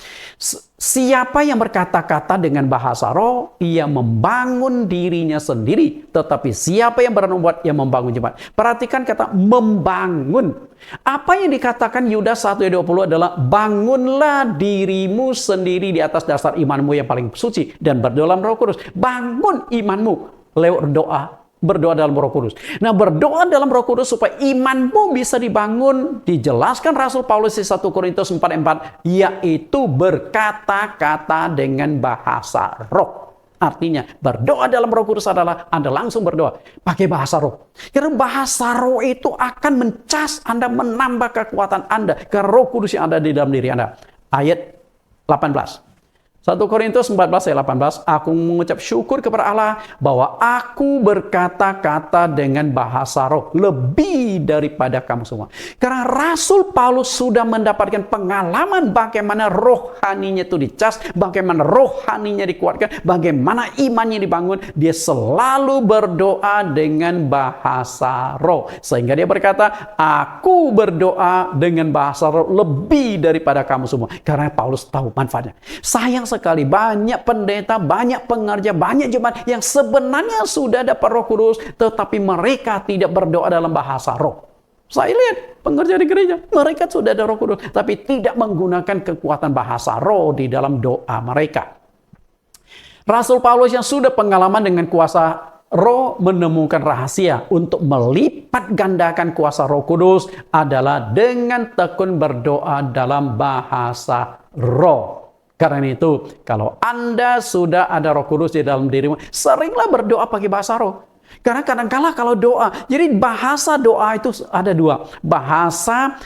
Siapa yang berkata-kata dengan bahasa roh, ia membangun dirinya sendiri. Tetapi siapa yang bernubuat, ia membangun jemaat. Perhatikan kata membangun. Apa yang dikatakan Yudas 1:20 adalah bangunlah dirimu sendiri di atas dasar imanmu yang paling suci dan berdoa dalam Roh Kudus. Bangun imanmu lewat doa. Berdoa dalam Roh Kudus. Nah, berdoa dalam Roh Kudus supaya imanmu bisa dibangun, dijelaskan Rasul Paulus di 1 Korintus 4:4, yaitu berkata-kata dengan bahasa roh. Artinya, berdoa dalam Roh Kudus adalah Anda langsung berdoa pakai bahasa roh. Karena bahasa roh itu akan mencas Anda, menambah kekuatan Anda ke Roh Kudus yang ada di dalam diri Anda. Ayat 18. 1 Korintus 14 ayat 18, aku mengucap syukur kepada Allah bahwa aku berkata-kata dengan bahasa roh lebih daripada kamu semua. Karena Rasul Paulus sudah mendapatkan pengalaman bagaimana rohaninya itu dicas, bagaimana rohaninya dikuatkan, bagaimana imannya dibangun. Dia selalu berdoa dengan bahasa roh. Sehingga dia berkata, aku berdoa dengan bahasa roh lebih daripada kamu semua. Karena Paulus tahu manfaatnya. Sayang sekali banyak pendeta, banyak pengerja, banyak jemaat yang sebenarnya sudah dapat Roh Kudus, tetapi mereka tidak berdoa dalam bahasa roh. Saya lihat pengerja di gereja, mereka sudah ada Roh Kudus, tapi tidak menggunakan kekuatan bahasa roh di dalam doa mereka. Rasul Paulus yang sudah pengalaman dengan kuasa roh menemukan rahasia untuk melipat gandakan kuasa Roh Kudus adalah dengan tekun berdoa dalam bahasa roh. Karena itu, kalau Anda sudah ada Roh Kudus di dalam dirimu, seringlah berdoa pakai bahasa roh. Karena kadang-kala kalau doa, jadi bahasa doa itu ada dua. Bahasa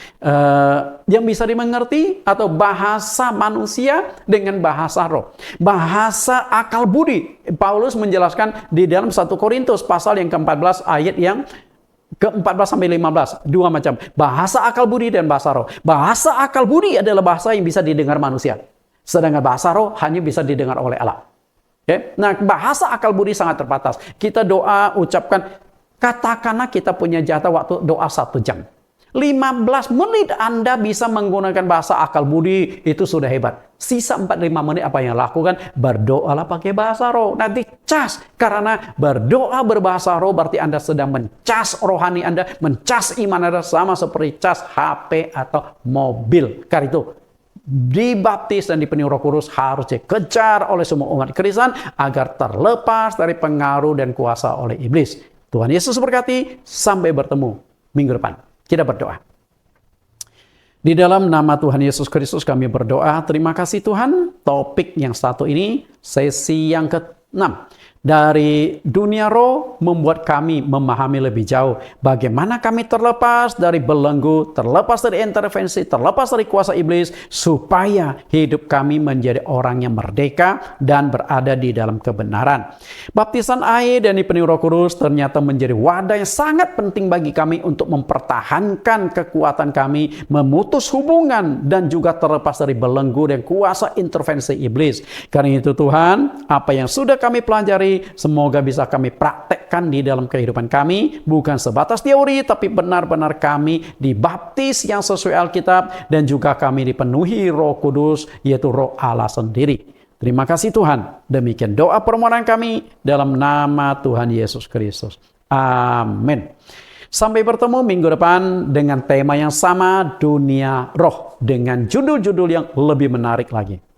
yang bisa dimengerti atau bahasa manusia dengan bahasa roh. Bahasa akal budi. Paulus menjelaskan di dalam 1 Korintus pasal yang ke-14 ayat yang ke-14 sampai 15, dua macam. Bahasa akal budi dan bahasa roh. Bahasa akal budi adalah bahasa yang bisa didengar manusia. Sedangkan bahasa roh hanya bisa didengar oleh Allah. Okay? Nah, bahasa akal budi sangat terbatas. Kita doa, ucapkan, katakanlah kita punya jatah waktu doa 1 jam. 15 menit Anda bisa menggunakan bahasa akal budi, itu sudah hebat. Sisa 45 menit apa yang lakukan? Berdoalah pakai bahasa roh. Nanti cas. Karena berdoa berbahasa roh berarti Anda sedang mencas rohani Anda, mencas iman Anda sama seperti cas HP atau mobil. Karena itu, dibaptis dan dipenuhi Roh Kudus harus dikejar oleh semua umat Kristen agar terlepas dari pengaruh dan kuasa oleh iblis. Tuhan Yesus berkati, sampai bertemu minggu depan. Kita berdoa. Di dalam nama Tuhan Yesus Kristus kami berdoa. Terima kasih Tuhan. Topik yang satu ini, sesi yang ke-6. dari dunia roh membuat kami memahami lebih jauh bagaimana kami terlepas dari belenggu, terlepas dari intervensi, terlepas dari kuasa iblis, supaya hidup kami menjadi orang yang merdeka dan berada di dalam kebenaran. Baptisan air dan dipenuhi Roh Kudus ternyata menjadi wadah yang sangat penting bagi kami untuk mempertahankan kekuatan kami, memutus hubungan, dan juga terlepas dari belenggu dan kuasa intervensi iblis. Karena itu Tuhan, apa yang sudah kami pelajari semoga bisa kami praktekkan di dalam kehidupan kami, bukan sebatas teori, tapi benar-benar kami dibaptis yang sesuai Alkitab, dan juga kami dipenuhi Roh Kudus, yaitu Roh Allah sendiri. Terima kasih Tuhan. Demikian doa permohonan kami dalam nama Tuhan Yesus Kristus. Amin. Sampai bertemu minggu depan dengan tema yang sama, dunia roh, dengan judul-judul yang lebih menarik lagi.